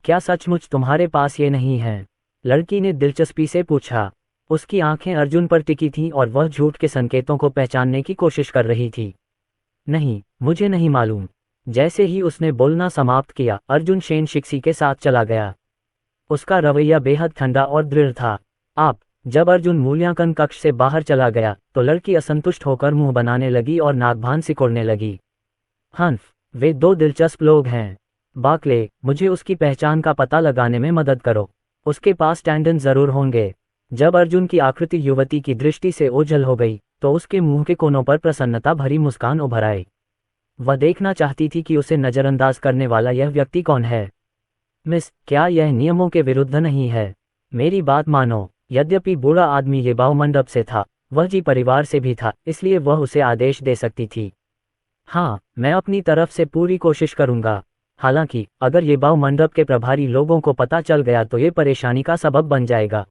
क्या सचमुच तुम्हारे पास ये नहीं है? लड़की ने दिलचस्पी से पूछा। उसकी आंखें अर्जुन पर टिकी थीं और वह झूठ के संकेतों को पहचानने की कोशिश कर रही थी। नहीं, मुझे नहीं मालूम। जैसे ही उसने बोलना समाप्त किया, अर्जुन शेन शिक्सी के साथ चला गया। उसका रवैया बेहद ठंडा और दृढ़ था। जब अर्जुन मूल्यांकन कक्ष से बाहर चला गया तो लड़की असंतुष्ट होकर मुंह बनाने लगी और नाकभान सिकोड़ने लगी। हंफ, वे दो दिलचस्प लोग हैं। बाकले, मुझे उसकी पहचान का पता लगाने में मदद करो। उसके पास टैंडन जरूर होंगे। जब अर्जुन की आकृति युवती की दृष्टि से ओझल हो गई तो उसके मुंह के कोनों पर प्रसन्नता भरी मुस्कान उभर आई। वह देखना चाहती थी कि उसे नजरअंदाज करने वाला यह व्यक्ति कौन है। मिस, क्या यह नियमों के विरुद्ध नहीं है? मेरी बात मानो। यद्यपि बूढ़ा आदमी ये बाव मंडप से था, वह जी परिवार से भी था, इसलिए वह उसे आदेश दे सकती थी। हाँ, मैं अपनी तरफ से पूरी कोशिश करूंगा। हालांकि अगर ये बाव मंडप के प्रभारी लोगों को पता चल गया तो ये परेशानी का सबब बन जाएगा।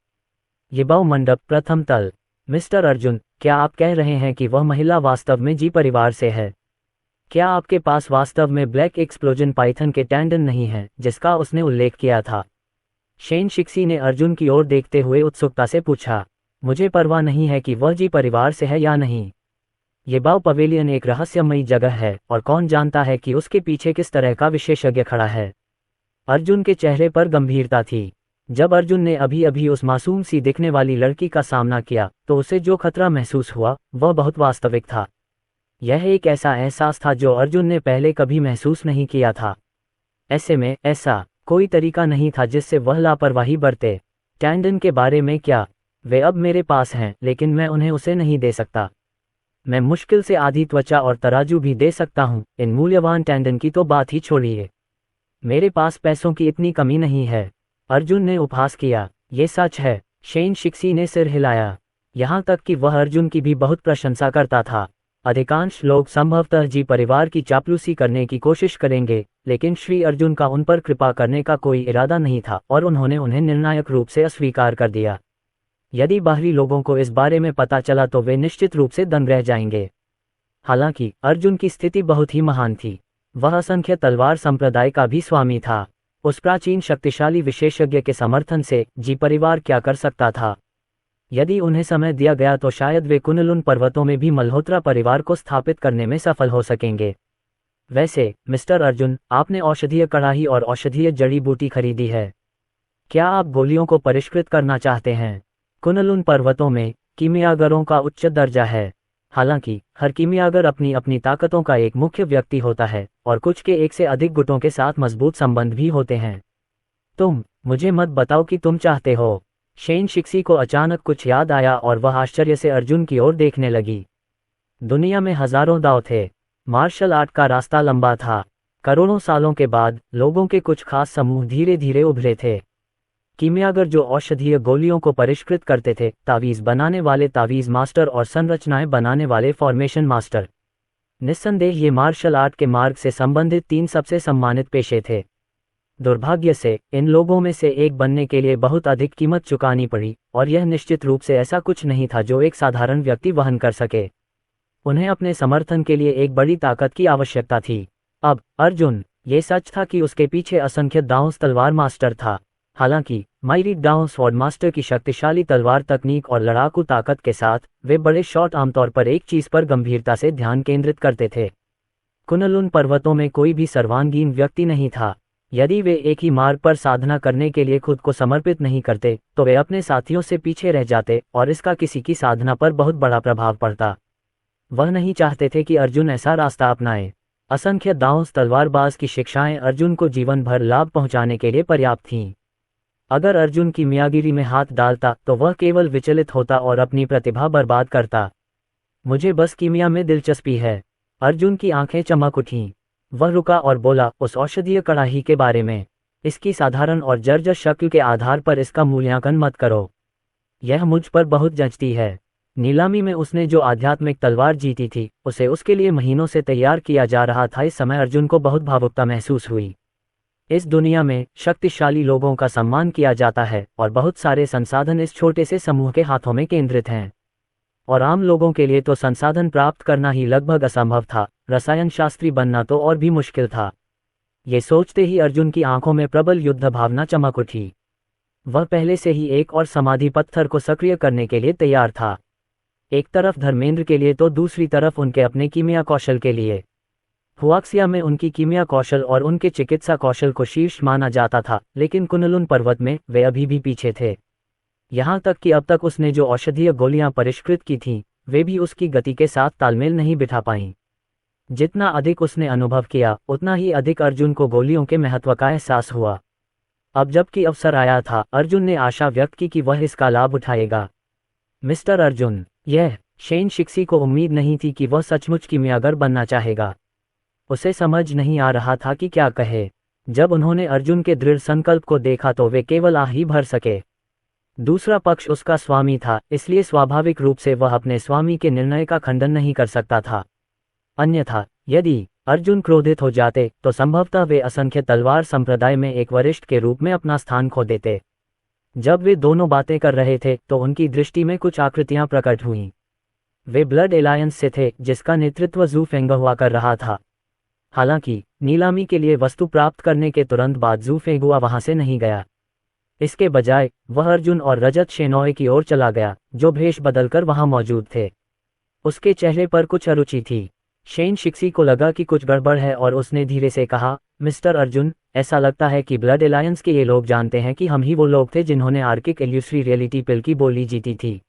ये बाव मंडप प्रथम तल। मिस्टर अर्जुन, क्या आप कह रहे हैं कि वह महिला वास्तव में जी परिवार से है? क्या आपके पास वास्तव में ब्लैक एक्सप्लोजन पाइथन के टैंडन नहीं है जिसका उसने उल्लेख किया था? शेन शिक्सी ने अर्जुन की ओर देखते हुए उत्सुकता से पूछा। मुझे परवाह नहीं है कि वह जी परिवार से है या नहीं। ये बाव पवेलियन एक रहस्यमयी जगह है और कौन जानता है कि उसके पीछे किस तरह का विशेषज्ञ खड़ा है। अर्जुन के चेहरे पर गंभीरता थी। जब अर्जुन ने अभी अभी उस मासूम सी दिखने वाली लड़की का सामना किया तो उसे जो खतरा महसूस हुआ वह बहुत वास्तविक था। यह एक ऐसा एहसास था जो अर्जुन ने पहले कभी महसूस नहीं किया था। ऐसे में ऐसा कोई तरीका नहीं था जिससे वह लापरवाही बरते। टैंडन के बारे में क्या? वे अब मेरे पास हैं, लेकिन मैं उन्हें उसे नहीं दे सकता। मैं मुश्किल से आधी त्वचा और तराजू भी दे सकता हूँ, इन मूल्यवान टेंडन की तो बात ही छोड़िए। मेरे पास पैसों की इतनी कमी नहीं है। अर्जुन ने उपहास किया। ये सच है। शेन शिक्सी ने सिर हिलाया। यहाँ तक कि वह अर्जुन की भी बहुत प्रशंसा करता था। अधिकांश लोग संभवतः जी परिवार की चापलूसी करने की कोशिश करेंगे, लेकिन श्री अर्जुन का उन पर कृपा करने का कोई इरादा नहीं था और उन्होंने उन्हें निर्णायक रूप से अस्वीकार कर दिया। यदि बाहरी लोगों को इस बारे में पता चला तो वे निश्चित रूप से दंग रह जाएंगे। हालांकि अर्जुन की स्थिति बहुत ही महान थी। वह असंख्य तलवार संप्रदाय का भी स्वामी था। उस प्राचीन शक्तिशाली विशेषज्ञ के समर्थन से जी परिवार क्या कर सकता था? यदि उन्हें समय दिया गया तो शायद वे कुनलुन पर्वतों में भी मल्होत्रा परिवार को स्थापित करने में सफल हो सकेंगे। वैसे मिस्टर अर्जुन, आपने औषधीय कड़ाही और औषधीय जड़ी बूटी खरीदी है। क्या आप गोलियों को परिष्कृत करना चाहते हैं? कुनलुन पर्वतों में कीमियागरों का उच्च दर्जा है। हालांकि हर कीमियागर अपनी अपनी ताकतों का एक मुख्य व्यक्ति होता है और कुछ के एक से अधिक गुटों के साथ मजबूत संबंध भी होते हैं। मुझे मत बताओ कि तुम चाहते हो। शेन शिक्सी को अचानक कुछ याद आया और वह आश्चर्य से अर्जुन की ओर देखने लगी। दुनिया में हजारों दांव थे। मार्शल आर्ट का रास्ता लंबा था। करोड़ों सालों के बाद लोगों के कुछ खास समूह धीरे धीरे उभरे थे। कीमियागर जो औषधीय गोलियों को परिष्कृत करते थे, तावीज बनाने वाले तावीज मास्टर और संरचनाएं बनाने वाले फॉर्मेशन मास्टर। निस्संदेह ये मार्शल आर्ट के मार्ग से संबंधित 3 सबसे सम्मानित पेशे थे। दुर्भाग्य से इन लोगों में से एक बनने के लिए बहुत अधिक कीमत चुकानी पड़ी, और यह निश्चित रूप से ऐसा कुछ नहीं था जो एक साधारण व्यक्ति वहन कर सके। उन्हें अपने समर्थन के लिए एक बड़ी ताकत की आवश्यकता थी। अब अर्जुन, ये सच था कि उसके पीछे असंख्य दाउंस तलवार मास्टर था। हालांकि माइरी दाउं स्वॉर्ड मास्टर की शक्तिशाली तलवार तकनीक और लड़ाकू ताकत के साथ वे बड़े शॉट आमतौर पर एक चीज पर गंभीरता से ध्यान केंद्रित करते थे। कुनलुन पर्वतों में कोई भी सर्वांगीण व्यक्ति नहीं था। यदि वे एक ही मार्ग पर साधना करने के लिए खुद को समर्पित नहीं करते तो वे अपने साथियों से पीछे रह जाते और इसका किसी की साधना पर बहुत बड़ा प्रभाव पड़ता। वह नहीं चाहते थे कि अर्जुन ऐसा रास्ता अपनाए। असंख्य दाउंस तलवारबाज की शिक्षाएं अर्जुन को जीवन भर लाभ पहुंचाने के लिए पर्याप्त थीं। अगर अर्जुन की मियागिरी में हाथ डालता तो वह केवल विचलित होता और अपनी प्रतिभा बर्बाद करता। मुझे बस कीमिया में दिलचस्पी है। अर्जुन की आंखें चमक उठीं। वह रुका और बोला, उस औषधीय कड़ाही के बारे में। इसकी साधारण और जर्जर शक्ल के आधार पर इसका मूल्यांकन मत करो। यह मुझ पर बहुत जचती है। नीलामी में उसने जो आध्यात्मिक तलवार जीती थी, उसे उसके लिए महीनों से तैयार किया जा रहा था। इस समय अर्जुन को बहुत भावुकता महसूस हुई। इस दुनिया में शक्तिशाली लोगों का सम्मान किया जाता है और बहुत सारे संसाधन इस छोटे से समूह के हाथों में केंद्रित हैं। और आम लोगों के लिए तो संसाधन प्राप्त करना ही लगभग असंभव था। रसायन शास्त्री बनना तो और भी मुश्किल था। ये सोचते ही अर्जुन की आंखों में प्रबल युद्ध भावना चमक उठी। वह पहले से ही एक और समाधि पत्थर को सक्रिय करने के लिए तैयार था। एक तरफ धर्मेंद्र के लिए तो दूसरी तरफ उनके अपने कीमिया कौशल के लिए। हुआक्सिया में उनकी कीमिया कौशल और उनके चिकित्सा कौशल को शीर्ष माना जाता था, लेकिन कुनलुन पर्वत में वे अभी भी पीछे थे। यहाँ तक कि अब तक उसने जो औषधीय गोलियां परिष्कृत की थीं, वे भी उसकी गति के साथ तालमेल नहीं बिठा पाईं। जितना अधिक उसने अनुभव किया, उतना ही अधिक अर्जुन को गोलियों के महत्व का एहसास हुआ। अब जबकि अवसर आया था, अर्जुन ने आशा व्यक्त की कि वह इसका लाभ उठाएगा। मिस्टर अर्जुन, यह शेन शिक्सी को उम्मीद नहीं थी कि वह सचमुच कीमियागर बनना चाहेगा। उसे समझ नहीं आ रहा था कि क्या कहे। जब उन्होंने अर्जुन के दृढ़ संकल्प को देखा तो वे केवल आह ही भर सके। दूसरा पक्ष उसका स्वामी था, इसलिए स्वाभाविक रूप से वह अपने स्वामी के निर्णय का खंडन नहीं कर सकता था। अन्यथा यदि अर्जुन क्रोधित हो जाते तो संभवतः वे असंख्य तलवार संप्रदाय में एक वरिष्ठ के रूप में अपना स्थान खो देते। जब वे दोनों बातें कर रहे थे तो उनकी दृष्टि में कुछ आकृतियां प्रकट हुईं। वे ब्लड एलायंस से थे, जिसका नेतृत्व जू फेंगहुआ कर रहा था। हालांकि नीलामी के लिए वस्तु प्राप्त करने के तुरंत बाद जू फेंगहुआ वहां से नहीं गया। इसके बजाय वह अर्जुन और रजत शेनॉय की ओर चला गया, जो भेष बदलकर वहां मौजूद थे। उसके चेहरे पर कुछ अरुचि थी। शेन शिक्सी को लगा कि कुछ गड़बड़ है और उसने धीरे से कहा, मिस्टर अर्जुन, ऐसा लगता है कि ब्लड एलायंस के ये लोग जानते हैं कि हम ही वो लोग थे जिन्होंने आर्किक इल्यूसरी रियलिटी पिल की बोली जीती थी।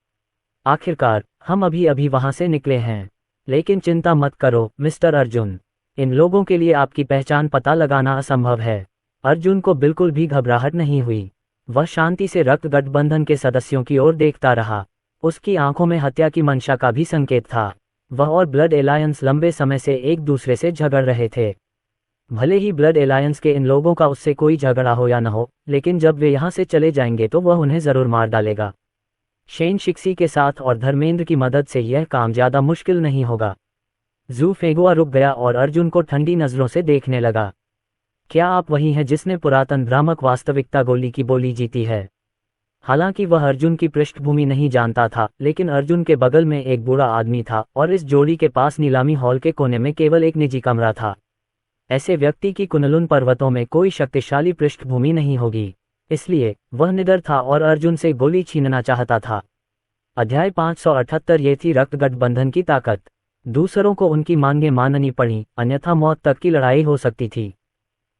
आखिरकार हम अभी अभी वहां से निकले हैं। लेकिन चिंता मत करो मिस्टर अर्जुन, इन लोगों के लिए आपकी पहचान पता लगाना असंभव है। अर्जुन को बिल्कुल भी घबराहट नहीं हुई। वह शांति से रक्त गठबंधन के सदस्यों की ओर देखता रहा। उसकी आंखों में हत्या की मंशा का भी संकेत था। वह और ब्लड एलायंस लंबे समय से एक दूसरे से झगड़ रहे थे। भले ही ब्लड एलायंस के इन लोगों का उससे कोई झगड़ा हो या न हो, लेकिन जब वे यहाँ से चले जाएंगे तो वह उन्हें जरूर मार डालेगा। शेन शिक्सी के साथ और धर्मेंद्र की मदद से यह काम ज्यादा मुश्किल नहीं होगा। जू फेगुआ रुक गया और अर्जुन को ठंडी नजरों से देखने लगा। क्या आप वही हैं जिसने पुरातन भ्रामक वास्तविकता गोली की बोली जीती है? हालांकि वह अर्जुन की पृष्ठभूमि नहीं जानता था, लेकिन अर्जुन के बगल में एक बूढ़ा आदमी था और इस जोड़ी के पास नीलामी हॉल के कोने में केवल एक निजी कमरा था। ऐसे व्यक्ति की कुनलुन पर्वतों में कोई शक्तिशाली पृष्ठभूमि नहीं होगी, इसलिए वह निडर था और अर्जुन से गोली छीनना चाहता था। अध्याय 578। ये थी रक्त गठबंधन की ताकत। दूसरों को उनकी मांगें माननी पड़ी, अन्यथा मौत तक की लड़ाई हो सकती थी।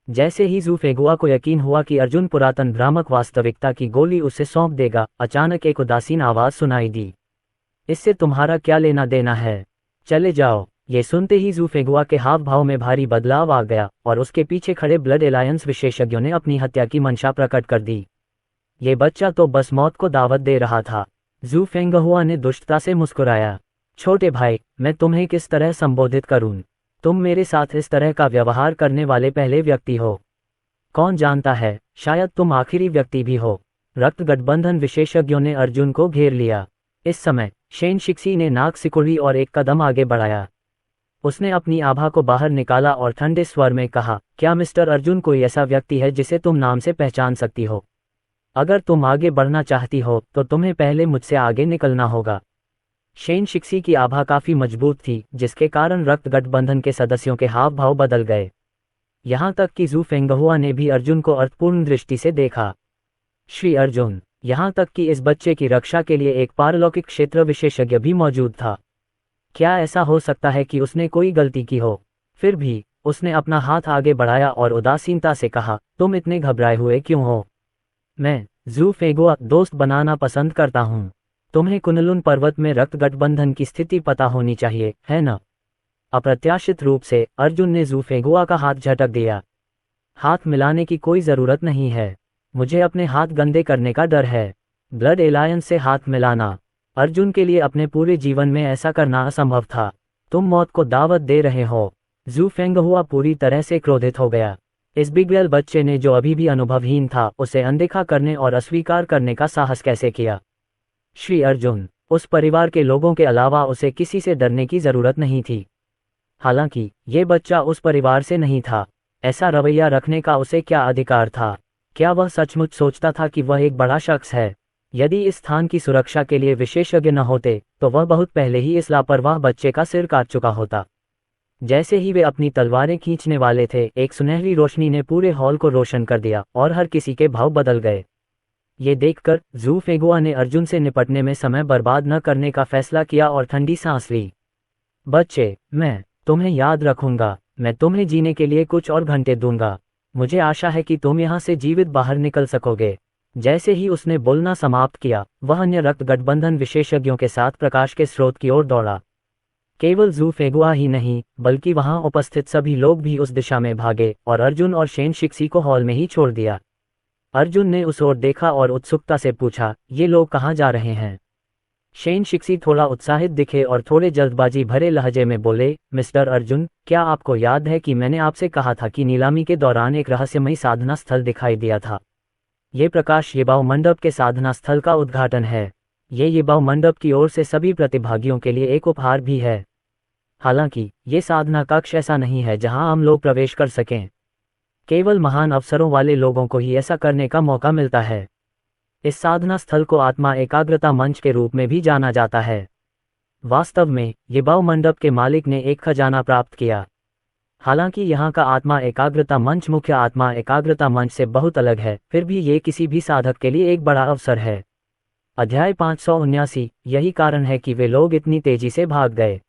जैसे ही जू फेगुआ को यकीन हुआ कि अर्जुन पुरातन भ्रामक वास्तविकता की गोली उसे सौंप देगा, अचानक एक उदासीन आवाज सुनाई दी। इससे तुम्हारा क्या लेना देना है? चले जाओ। ये सुनते ही जू फेगुआ के हाव भाव में भारी बदलाव आ गया और उसके पीछे खड़े ब्लड एलायंस विशेषज्ञों ने अपनी हत्या की मंशा प्रकट कर दी। ये बच्चा तो बस मौत को दावत दे रहा था। जू फेंगहुआ ने दुष्टता से मुस्कुराया। छोटे भाई, मैं तुम्हें किस तरह संबोधित करूं? तुम मेरे साथ इस तरह का व्यवहार करने वाले पहले व्यक्ति हो। कौन जानता है, शायद तुम आखिरी व्यक्ति भी हो। रक्त गठबंधन विशेषज्ञों ने अर्जुन को घेर लिया। इस समय शेन शिक्सी ने नाक सिकुड़ी और एक कदम आगे बढ़ाया। उसने अपनी आभा को बाहर निकाला और ठंडे स्वर में कहा, क्या मिस्टर अर्जुन कोई ऐसा व्यक्ति है जिसे तुम नाम से पहचान सकती हो? अगर तुम आगे बढ़ना चाहती हो तो तुम्हें पहले मुझसे आगे निकलना होगा। शेन शिक्सी की आभा काफी मजबूत थी, जिसके कारण रक्त गठबंधन के सदस्यों के हाव भाव बदल गए। यहाँ तक कि जू फेंगहुआ ने भी अर्जुन को अर्थपूर्ण दृष्टि से देखा। श्री अर्जुन, यहाँ तक कि इस बच्चे की रक्षा के लिए एक पारलौकिक क्षेत्र विशेषज्ञ भी मौजूद था। क्या ऐसा हो सकता है कि उसने कोई गलती की हो? फिर भी उसने अपना हाथ आगे बढ़ाया और उदासीनता से कहा, तुम इतने घबराए हुए क्यों हो? मैं जू फेगुआ दोस्त बनाना पसंद करता हूँ। तुम्हें कुनलुन पर्वत में रक्त गठबंधन की स्थिति पता होनी चाहिए, है न? अप्रत्याशित रूप से अर्जुन ने जू फेगुआ का हाथ झटक दिया। हाथ मिलाने की कोई जरूरत नहीं है। मुझे अपने हाथ गंदे करने का डर है। ब्लड एलायंस से हाथ मिलाना। अर्जुन के लिए अपने पूरे जीवन में ऐसा करना असंभव था। तुम मौत को दावत दे रहे हो। जू फेंगहुआ पूरी तरह से क्रोधित हो गया। इस बिगड़ैल बच्चे ने, जो अभी भी अनुभवहीन था, उसे अनदेखा करने और अस्वीकार करने का साहस कैसे किया? श्री अर्जुन, उस परिवार के लोगों के अलावा उसे किसी से डरने की जरूरत नहीं थी। हालांकि ये बच्चा उस परिवार से नहीं था। ऐसा रवैया रखने का उसे क्या अधिकार था? क्या वह सचमुच सोचता था कि वह एक बड़ा शख्स है? यदि इस स्थान की सुरक्षा के लिए विशेषज्ञ न होते तो वह बहुत पहले ही इस लापरवाह बच्चे का सिर काट चुका होता। जैसे ही वे अपनी तलवारें खींचने वाले थे, एक सुनहरी रोशनी ने पूरे हॉल को रोशन कर दिया और हर किसी के भाव बदल गए। ये देखकर जू फेगुआ ने अर्जुन से निपटने में समय बर्बाद न करने का फैसला किया और ठंडी सांस ली। बच्चे, मैं तुम्हें याद रखूंगा। मैं तुम्हें जीने के लिए कुछ और घंटे दूंगा। मुझे आशा है कि तुम यहाँ से जीवित बाहर निकल सकोगे। जैसे ही उसने बोलना समाप्त किया, वह अन्य रक्त गठबंधन विशेषज्ञों के साथ प्रकाश के स्रोत की ओर दौड़ा। केवल जू फेगुआ ही नहीं, बल्कि वहां उपस्थित सभी लोग भी उस दिशा में भागे और अर्जुन और शेन शिक्सी को हॉल में ही छोड़ दिया। अर्जुन ने उस ओर देखा और उत्सुकता से पूछा, ये लोग कहाँ जा रहे हैं? शेन शिक्सी थोड़ा उत्साहित दिखे और थोड़े जल्दबाजी भरे लहजे में बोले, मिस्टर अर्जुन, क्या आपको याद है कि मैंने आपसे कहा था कि नीलामी के दौरान एक रहस्यमयी साधना स्थल दिखाई दिया था? ये प्रकाश येबाओ मंडप के साधना स्थल का उद्घाटन है। ये येबाओ मंडप की ओर से सभी प्रतिभागियों के लिए एक उपहार भी है। हालांकि ये साधना कक्ष ऐसा नहीं है जहां हम लोग प्रवेश कर सकें। केवल महान अवसरों वाले लोगों को ही ऐसा करने का मौका मिलता है। इस साधना स्थल को आत्मा एकाग्रता मंच के रूप में भी जाना जाता है। वास्तव में येबाओ मंडप के मालिक ने एक खजाना प्राप्त किया। हालांकि यहाँ का आत्मा एकाग्रता मंच मुख्य आत्मा एकाग्रता मंच से बहुत अलग है, फिर भी ये किसी भी साधक के लिए एक बड़ा अवसर है। अध्याय 579। यही कारण है कि वे लोग इतनी तेजी से भाग गए।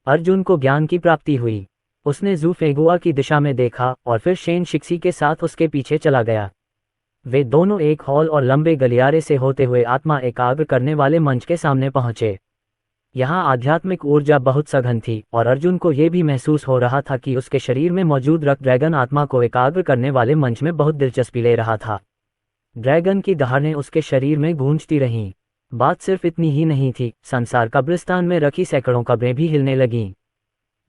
अर्जुन को ज्ञान की प्राप्ति हुई। उसने जू फेगुआ की दिशा में देखा और फिर शेन शिक्सी के साथ उसके पीछे चला गया। वे दोनों एक हॉल और लंबे गलियारे से होते हुए आत्मा एकाग्र करने वाले मंच के सामने पहुंचे। यहाँ आध्यात्मिक ऊर्जा बहुत सघन थी और अर्जुन को यह भी महसूस हो रहा था कि उसके शरीर में मौजूद रक्त ड्रैगन आत्मा को एकाग्र करने वाले मंच में बहुत दिलचस्पी ले रहा था। ड्रैगन की दहाड़ें उसके शरीर में गूंजती रहीं। बात सिर्फ इतनी ही नहीं थी, संसार कब्रिस्तान में रखी सैकड़ों कब्रें भी हिलने लगीं।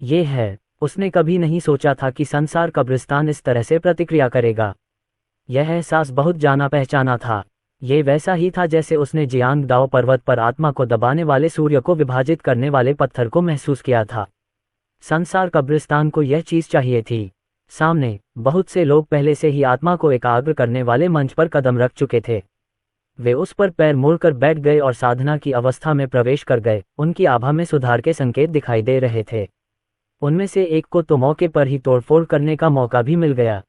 ये है, उसने कभी नहीं सोचा था कि संसार कब्रिस्तान इस तरह से प्रतिक्रिया करेगा। यह एहसास बहुत जाना पहचाना था। ये वैसा ही था जैसे उसने जियांग दाओ पर्वत पर आत्मा को दबाने वाले सूर्य को विभाजित करने वाले पत्थर को महसूस किया था। संसार कब्रिस्तान को यह चीज चाहिए थी। सामने बहुत से लोग पहले से ही आत्मा को एकाग्र करने वाले मंच पर कदम रख चुके थे। वे उस पर पैर मोड़कर बैठ गए और साधना की अवस्था में प्रवेश कर गए। उनकी आभा में सुधार के संकेत दिखाई दे रहे थे। उनमें से एक को तो मौके पर ही तोड़फोड़ करने का मौका भी मिल गया।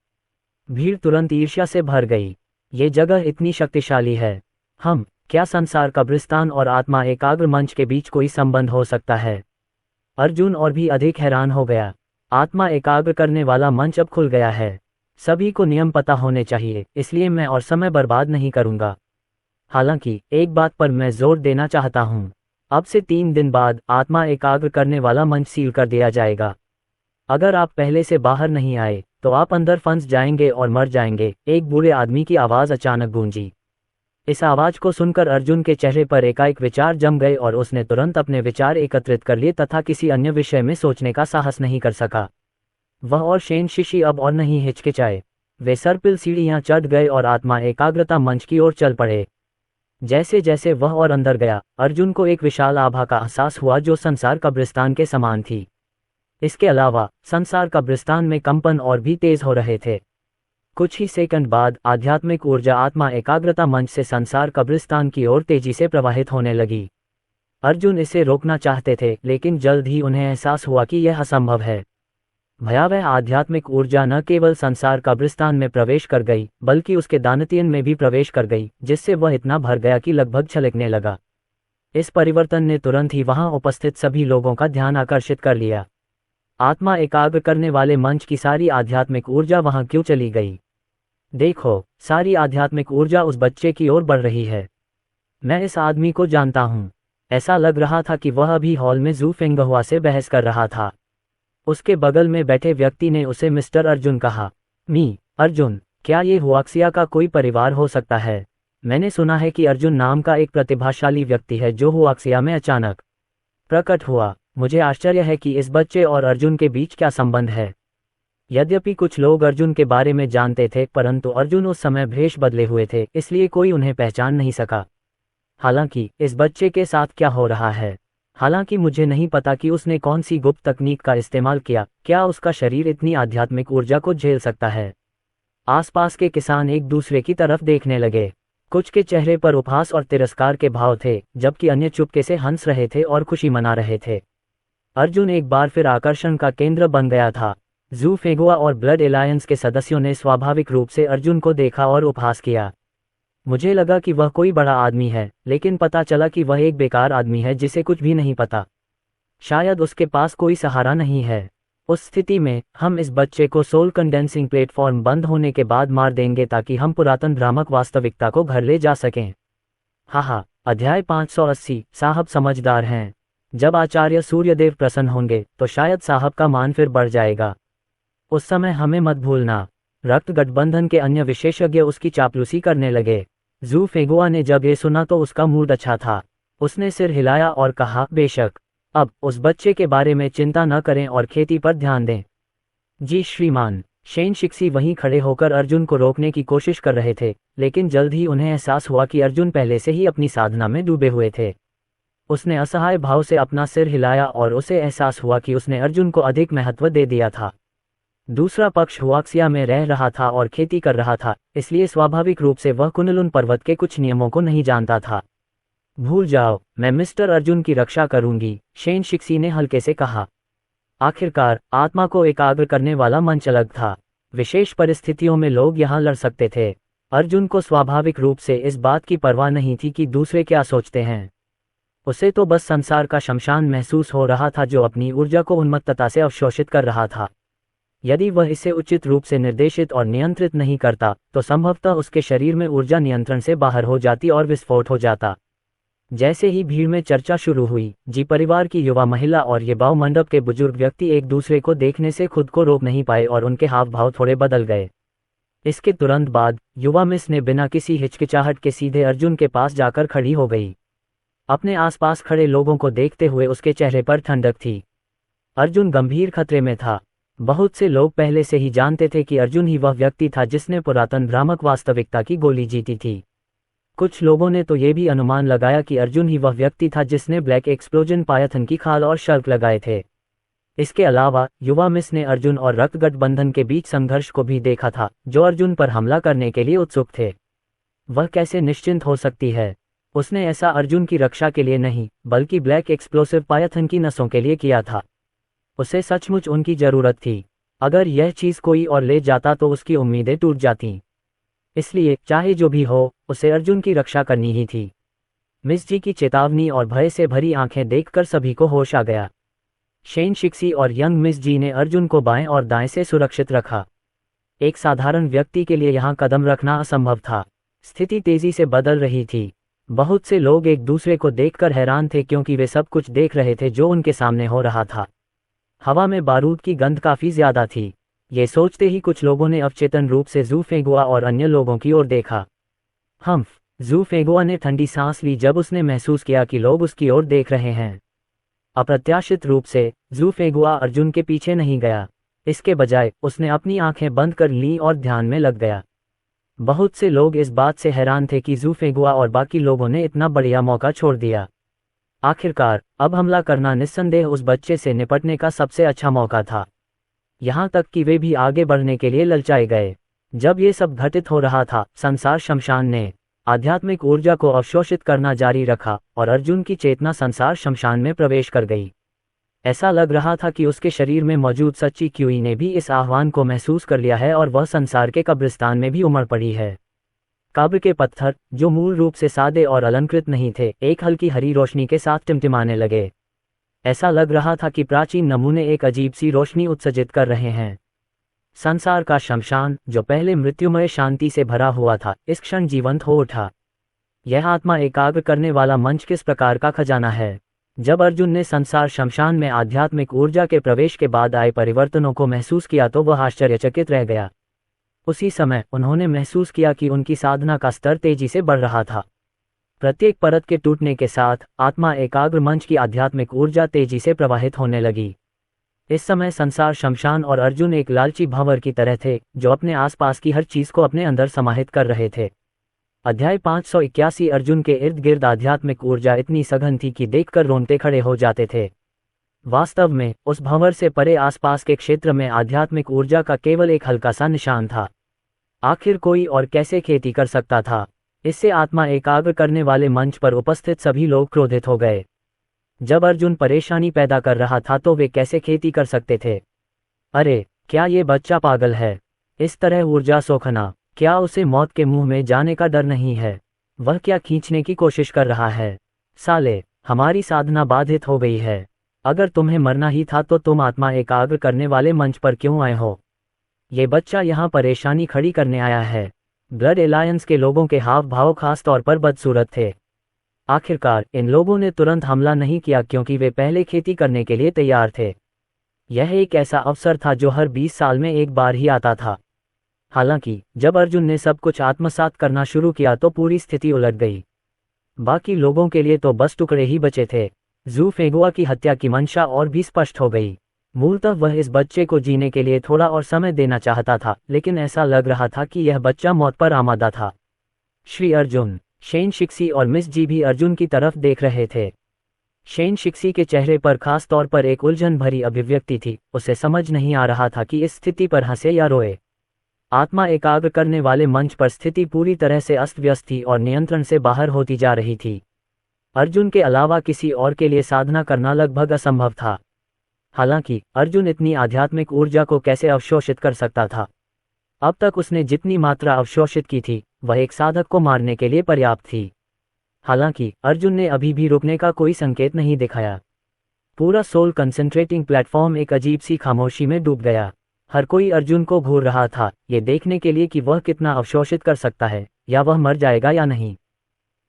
भीड़ तुरंत ईर्ष्या से भर गई। ये जगह इतनी शक्तिशाली है। क्या संसार कब्रिस्तान और आत्मा एकाग्र मंच के बीच कोई संबंध हो सकता है? अर्जुन और भी अधिक हैरान हो गया। आत्मा एकाग्र करने वाला मंच अब खुल गया है। सभी को नियम पता होने चाहिए, इसलिए मैं और समय बर्बाद नहीं करूंगा। हालांकि एक बात पर मैं जोर देना चाहता हूं। अब से 3 दिन बाद आत्मा एकाग्र करने वाला मंच सील कर दिया जाएगा। अगर आप पहले से बाहर नहीं आए तो आप अंदर फंस जाएंगे और मर जाएंगे। एक बूढ़े आदमी की आवाज अचानक गूंजी। इस आवाज को सुनकर अर्जुन के चेहरे पर एकाएक विचार जम गए और उसने तुरंत अपने विचार एकत्रित कर लिए तथा किसी अन्य विषय में सोचने का साहस नहीं कर सका। वह और शेन शिशी अब और नहीं हिचकिचाए। वे सरपिल सीढ़ियां चढ़ गए और आत्मा एकाग्रता मंच की ओर चल पड़े। जैसे जैसे वह और अंदर गया, अर्जुन को एक विशाल आभा का एहसास हुआ जो संसार कब्रिस्तान के समान थी। इसके अलावा संसार कब्रिस्तान में कंपन और भी तेज हो रहे थे। कुछ ही सेकंड बाद आध्यात्मिक ऊर्जा आत्मा एकाग्रता मंच से संसार कब्रिस्तान की ओर तेजी से प्रवाहित होने लगी। अर्जुन इसे रोकना चाहते थे, लेकिन जल्द ही उन्हें एहसास हुआ कि यह असंभव है। भयावह आध्यात्मिक ऊर्जा न केवल संसार कब्रिस्तान में प्रवेश कर गई, बल्कि उसके दानतियन में भी प्रवेश कर गई, जिससे वह इतना भर गया कि लगभग छलकने लगा। इस परिवर्तन ने तुरंत ही वहां उपस्थित सभी लोगों का ध्यान आकर्षित कर लिया। आत्मा एकाग्र करने वाले मंच की सारी आध्यात्मिक ऊर्जा वहां क्यों चली गई? देखो, सारी आध्यात्मिक ऊर्जा उस बच्चे की ओर बढ़ रही है। मैं इस आदमी को जानता हूं। ऐसा लग रहा था कि वह अभी हॉल में जू फेंगहुआ से बहस कर रहा था। उसके बगल में बैठे व्यक्ति ने उसे मिस्टर अर्जुन कहा। अर्जुन, क्या ये हुआक्सिया का कोई परिवार हो सकता है? मैंने सुना है कि अर्जुन नाम का एक प्रतिभाशाली व्यक्ति है जो हुआक्सिया में अचानक प्रकट हुआ। मुझे आश्चर्य है कि इस बच्चे और अर्जुन के बीच क्या संबंध है। यद्यपि कुछ लोग अर्जुन के बारे में जानते थे, परंतु अर्जुन उस समय भेष बदले हुए थे, इसलिए कोई उन्हें पहचान नहीं सका। हालांकि इस बच्चे के साथ क्या हो रहा है? हालांकि मुझे नहीं पता कि उसने कौन सी गुप्त तकनीक का इस्तेमाल किया। क्या उसका शरीर इतनी आध्यात्मिक ऊर्जा को झेल सकता है? आसपास के किसान एक दूसरे की तरफ देखने लगे। कुछ के चेहरे पर उपहास और तिरस्कार के भाव थे, जबकि अन्य चुपके से हंस रहे थे और खुशी मना रहे थे। अर्जुन एक बार फिर आकर्षण का केंद्र बन गया था। जू फेंगुआ और ब्लड एलायंस के सदस्यों ने स्वाभाविक रूप से अर्जुन को देखा और उपहास किया। मुझे लगा कि वह कोई बड़ा आदमी है, लेकिन पता चला कि वह एक बेकार आदमी है जिसे कुछ भी नहीं पता। शायद उसके पास कोई सहारा नहीं है। उस स्थिति में हम इस बच्चे को सोल कंडेंसिंग प्लेटफॉर्म बंद होने के बाद मार देंगे ताकि हम पुरातन भ्रामक वास्तविकता को घर ले जा सकें। अध्याय 580। साहब समझदार हैं। जब आचार्य सूर्यदेव प्रसन्न होंगे तो शायद साहब का मान फिर बढ़ जाएगा। उस समय हमें मत भूलना। रक्त गठबंधन के अन्य विशेषज्ञ उसकी चापलूसी करने लगे। जू फेंगुआ ने जब ये सुना तो उसका मूड अच्छा था। उसने सिर हिलाया और कहा, बेशक। अब उस बच्चे के बारे में चिंता न करें और खेती पर ध्यान दें। जी श्रीमान। शेन शिक्सी वहीं खड़े होकर अर्जुन को रोकने की कोशिश कर रहे थे, लेकिन जल्द ही उन्हें एहसास हुआ कि अर्जुन पहले से ही अपनी साधना में डूबे हुए थे। उसने असहाय भाव से अपना सिर हिलाया और उसे एहसास हुआ कि उसने अर्जुन को अधिक महत्व दे दिया था। दूसरा पक्ष हुआक्सिया में रह रहा था और खेती कर रहा था, इसलिए स्वाभाविक रूप से वह कुनलुन पर्वत के कुछ नियमों को नहीं जानता था। भूल जाओ, मैं मिस्टर अर्जुन की रक्षा करूंगी, शेन शिक्सी ने हल्के से कहा। आखिरकार आत्मा को एकाग्र करने वाला मंच अलग था। विशेष परिस्थितियों में लोग यहाँ लड़ सकते थे। अर्जुन को स्वाभाविक रूप से इस बात की परवाह नहीं थी कि दूसरे क्या सोचते हैं। उसे तो बस संसार का शमशान महसूस हो रहा था जो अपनी ऊर्जा को उन्मत्तता से अवशोषित कर रहा था। यदि वह इसे उचित रूप से निर्देशित और नियंत्रित नहीं करता तो संभवतः उसके शरीर में ऊर्जा नियंत्रण से बाहर हो जाती और विस्फोट हो जाता। जैसे ही भीड़ में चर्चा शुरू हुई, जी परिवार की युवा महिला और ये बाव मंडप के बुजुर्ग व्यक्ति एक दूसरे को देखने से खुद को रोक नहीं पाए और उनके हाव भाव थोड़े बदल गए। इसके तुरंत बाद युवा मिस ने बिना किसी हिचकिचाहट के सीधे अर्जुन के पास जाकर खड़ी हो गई। अपने आसपास खड़े लोगों को देखते हुए उसके चेहरे पर ठंडक थी। अर्जुन गंभीर खतरे में था। बहुत से लोग पहले से ही जानते थे कि अर्जुन ही वह व्यक्ति था जिसने पुरातन भ्रामक वास्तविकता की गोली जीती थी। कुछ लोगों ने तो ये भी अनुमान लगाया कि अर्जुन ही वह व्यक्ति था जिसने ब्लैक एक्सप्लोजन पायथन की खाल और शल्क लगाए थे। इसके अलावा युवा मिस ने अर्जुन और रक्त गठबंधन के बीच संघर्ष को भी देखा था, जो अर्जुन पर हमला करने के लिए उत्सुक थे। वह कैसे निश्चिंत हो सकती है? उसने ऐसा अर्जुन की रक्षा के लिए नहीं, बल्कि ब्लैक एक्सप्लोसिव पायथन की नसों के लिए किया था। उसे सचमुच उनकी जरूरत थी। अगर यह चीज कोई और ले जाता तो उसकी उम्मीदें टूट जातीं। इसलिए चाहे जो भी हो, उसे अर्जुन की रक्षा करनी ही थी। मिस जी की चेतावनी और भय से भरी आंखें देखकर सभी को होश आ गया। शेन शिक्सी और यंग मिस जी ने अर्जुन को बाएं और दाएं से सुरक्षित रखा। एक साधारण व्यक्ति के लिए यहां कदम रखना असंभव था। स्थिति तेजी से बदल रही थी। बहुत से लोग एक दूसरे को देखकर हैरान थे क्योंकि वे सब कुछ देख रहे थे जो उनके सामने हो रहा था। हवा में बारूद की गंध काफी ज्यादा थी। ये सोचते ही कुछ लोगों ने अवचेतन रूप से ज़ू फेंगुआ और अन्य लोगों की ओर देखा। ज़ू फेंगुआ ने ठंडी सांस ली जब उसने महसूस किया कि लोग उसकी ओर देख रहे हैं। अप्रत्याशित रूप से ज़ू फेंगुआ अर्जुन के पीछे नहीं गया। इसके बजाय उसने अपनी आंखें बंद कर लीं और ध्यान में लग गया। बहुत से लोग इस बात से हैरान थे कि ज़ू फेंगुआ और बाकी लोगों ने इतना बढ़िया मौका छोड़ दिया। आखिरकार अब हमला करना निस्संदेह उस बच्चे से निपटने का सबसे अच्छा मौका था। यहाँ तक कि वे भी आगे बढ़ने के लिए ललचाए गए। जब ये सब घटित हो रहा था, संसार शमशान ने आध्यात्मिक ऊर्जा को अवशोषित करना जारी रखा और अर्जुन की चेतना संसार शमशान में प्रवेश कर गई। ऐसा लग रहा था कि उसके शरीर में मौजूद सच्ची क्यूई ने भी इस आह्वान को महसूस कर लिया है और वह संसार के कब्रिस्तान में भी उमड़ पड़ी है। कब्र के पत्थर, जो मूल रूप से सादे और अलंकृत नहीं थे, एक हल्की हरी रोशनी के साथ टिमटिमाने लगे। ऐसा लग रहा था कि प्राचीन नमूने एक अजीब सी रोशनी उत्सर्जित कर रहे हैं। संसार का शमशान, जो पहले मृत्युमय शांति से भरा हुआ था, इस क्षण जीवंत हो उठा। यह आत्मा एकाग्र करने वाला मंच किस प्रकार का खजाना है। जब अर्जुन ने संसार शमशान में आध्यात्मिक ऊर्जा के प्रवेश के बाद आए परिवर्तनों को महसूस किया तो वह आश्चर्यचकित रह गया। उसी समय उन्होंने महसूस किया कि उनकी साधना का स्तर तेजी से बढ़ रहा था। प्रत्येक परत के टूटने के साथ आत्मा एकाग्र मंच की आध्यात्मिक ऊर्जा तेजी से प्रवाहित होने लगी। इस समय संसार शमशान और अर्जुन एक लालची भंवर की तरह थे, जो अपने आसपास की हर चीज को अपने अंदर समाहित कर रहे थे। अध्याय 581। अर्जुन के इर्द गिर्द आध्यात्मिक ऊर्जा इतनी सघन थी कि देखकर रोंगटे खड़े हो जाते थे। वास्तव में उस भंवर से परे आसपास के क्षेत्र में आध्यात्मिक ऊर्जा का केवल एक हल्का सा निशान था। आखिर कोई और कैसे खेती कर सकता था? इससे आत्मा एकाग्र करने वाले मंच पर उपस्थित सभी लोग क्रोधित हो गए। जब अर्जुन परेशानी पैदा कर रहा था तो वे कैसे खेती कर सकते थे? अरे, क्या ये बच्चा पागल है? इस तरह ऊर्जा सोखना, क्या उसे मौत के मुंह में जाने का डर नहीं है? वह क्या खींचने की कोशिश कर रहा है? साले, हमारी साधना बाधित हो गई है। अगर तुम्हें मरना ही था तो तुम आत्मा एकाग्र करने वाले मंच पर क्यों आए हो? ये बच्चा यहाँ परेशानी खड़ी करने आया है। ब्लड एलायंस के लोगों के हाव भाव खास तौर पर बदसूरत थे। आखिरकार इन लोगों ने तुरंत हमला नहीं किया क्योंकि वे पहले खेती करने के लिए तैयार थे। यह एक ऐसा अवसर था जो हर 20 साल में एक बार ही आता था। हालांकि जब अर्जुन ने सब कुछ आत्मसात करना शुरू किया तो पूरी स्थिति उलट गई। बाकी लोगों के लिए तो बस टुकड़े ही बचे थे। ज़ू फेंगुआ की हत्या की मंशा और भी स्पष्ट हो गई। मूलतः वह इस बच्चे को जीने के लिए थोड़ा और समय देना चाहता था, लेकिन ऐसा लग रहा था कि यह बच्चा मौत पर आमादा था। श्री अर्जुन, शेन शिक्सी और मिस जी भी अर्जुन की तरफ देख रहे थे। शेन शिक्सी के चेहरे पर खास तौर पर एक उलझन भरी अभिव्यक्ति थी। उसे समझ नहीं आ रहा था कि इस स्थिति पर हंसे या रोए। आत्मा एकाग्र करने वाले मंच पर स्थिति पूरी तरह से अस्त व्यस्त थी और नियंत्रण से बाहर होती जा रही थी। अर्जुन के अलावा किसी और के लिए साधना करना लगभग असंभव था। हालांकि अर्जुन इतनी आध्यात्मिक ऊर्जा को कैसे अवशोषित कर सकता था? अब तक उसने जितनी मात्रा अवशोषित की थी वह एक साधक को मारने के लिए पर्याप्त थी। हालांकि अर्जुन ने अभी भी रुकने का कोई संकेत नहीं दिखाया। पूरा सोल कंसंट्रेटिंग प्लेटफॉर्म एक अजीब सी खामोशी में डूब गया। हर कोई अर्जुन को घूर रहा था, ये देखने के लिए कि वह कितना अवशोषित कर सकता है, या वह मर जाएगा या नहीं।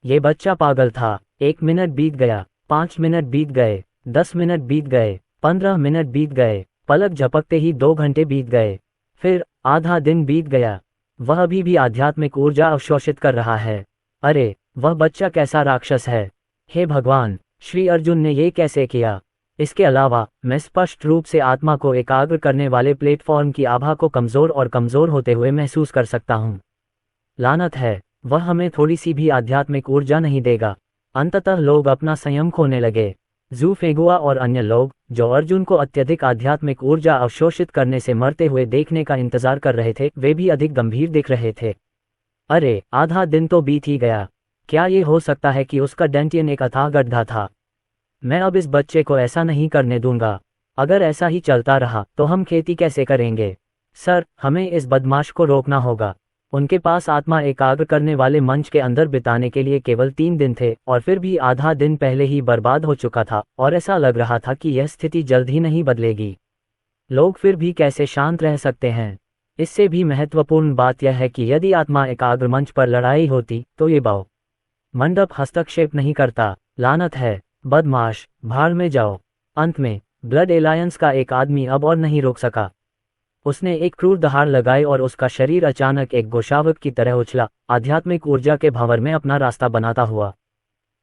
ये बच्चा पागल था। 1 मिनट बीत गया, 5 मिनट बीत गए, 10 मिनट बीत गए, 15 मिनट बीत गए, पलक झपकते ही 2 घंटे बीत गए, फिर आधा दिन बीत गया। वह अभी भी आध्यात्मिक ऊर्जा अवशोषित कर रहा है। अरे, वह बच्चा कैसा राक्षस है! हे भगवान, श्री अर्जुन ने ये कैसे किया? इसके अलावा मैं स्पष्ट रूप से आत्मा को एकाग्र करने वाले प्लेटफॉर्म की आभा को कमज़ोर और कमज़ोर होते हुए महसूस कर सकता हूँ। लानत है, वह हमें थोड़ी सी भी आध्यात्मिक ऊर्जा नहीं देगा। अंततः लोग अपना संयम खोने लगे। जू फेगुआ और अन्य लोग, जो अर्जुन को अत्यधिक आध्यात्मिक ऊर्जा अवशोषित करने से मरते हुए देखने का इंतजार कर रहे थे, वे भी अधिक गंभीर दिख रहे थे। अरे, आधा दिन तो बीत ही गया। क्या ये हो सकता है कि उसका डेंटियन एक अथाह गड्ढा था? मैं अब इस बच्चे को ऐसा नहीं करने दूंगा। अगर ऐसा ही चलता रहा तो हम खेती कैसे करेंगे? सर, हमें इस बदमाश को रोकना होगा। उनके पास आत्मा एकाग्र करने वाले मंच के अंदर बिताने के लिए केवल 3 दिन थे, और फिर भी आधा दिन पहले ही बर्बाद हो चुका था, और ऐसा लग रहा था कि यह स्थिति जल्द ही नहीं बदलेगी। लोग फिर भी कैसे शांत रह सकते हैं? इससे भी महत्वपूर्ण बात यह है कि यदि आत्मा एकाग्र मंच पर लड़ाई होती तो ये बाव मंडप हस्तक्षेप नहीं करता। लानत है, बदमाश, भाड़ में जाओ। अंत में ब्लड एलायंस का एक आदमी अब और नहीं रोक सका। उसने एक क्रूर दहाड़ लगाई और उसका शरीर अचानक एक गोशावक की तरह उछला, आध्यात्मिक ऊर्जा के भंवर में अपना रास्ता बनाता हुआ।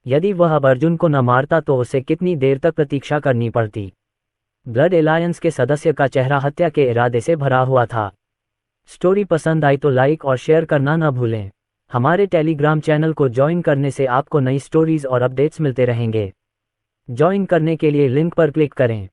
यदि वह अब अर्जुन को न मारता तो उसे कितनी देर तक प्रतीक्षा करनी पड़ती। ब्लड एलायंस के सदस्य का चेहरा हत्या के इरादे से भरा हुआ था। स्टोरी पसंद आई तो लाइक और शेयर करना न भूलें। हमारे टेलीग्राम चैनल को ज्वाइन करने से आपको नई स्टोरीज और अपडेट्स मिलते रहेंगे। ज्वाइन करने के लिए लिंक पर क्लिक करें।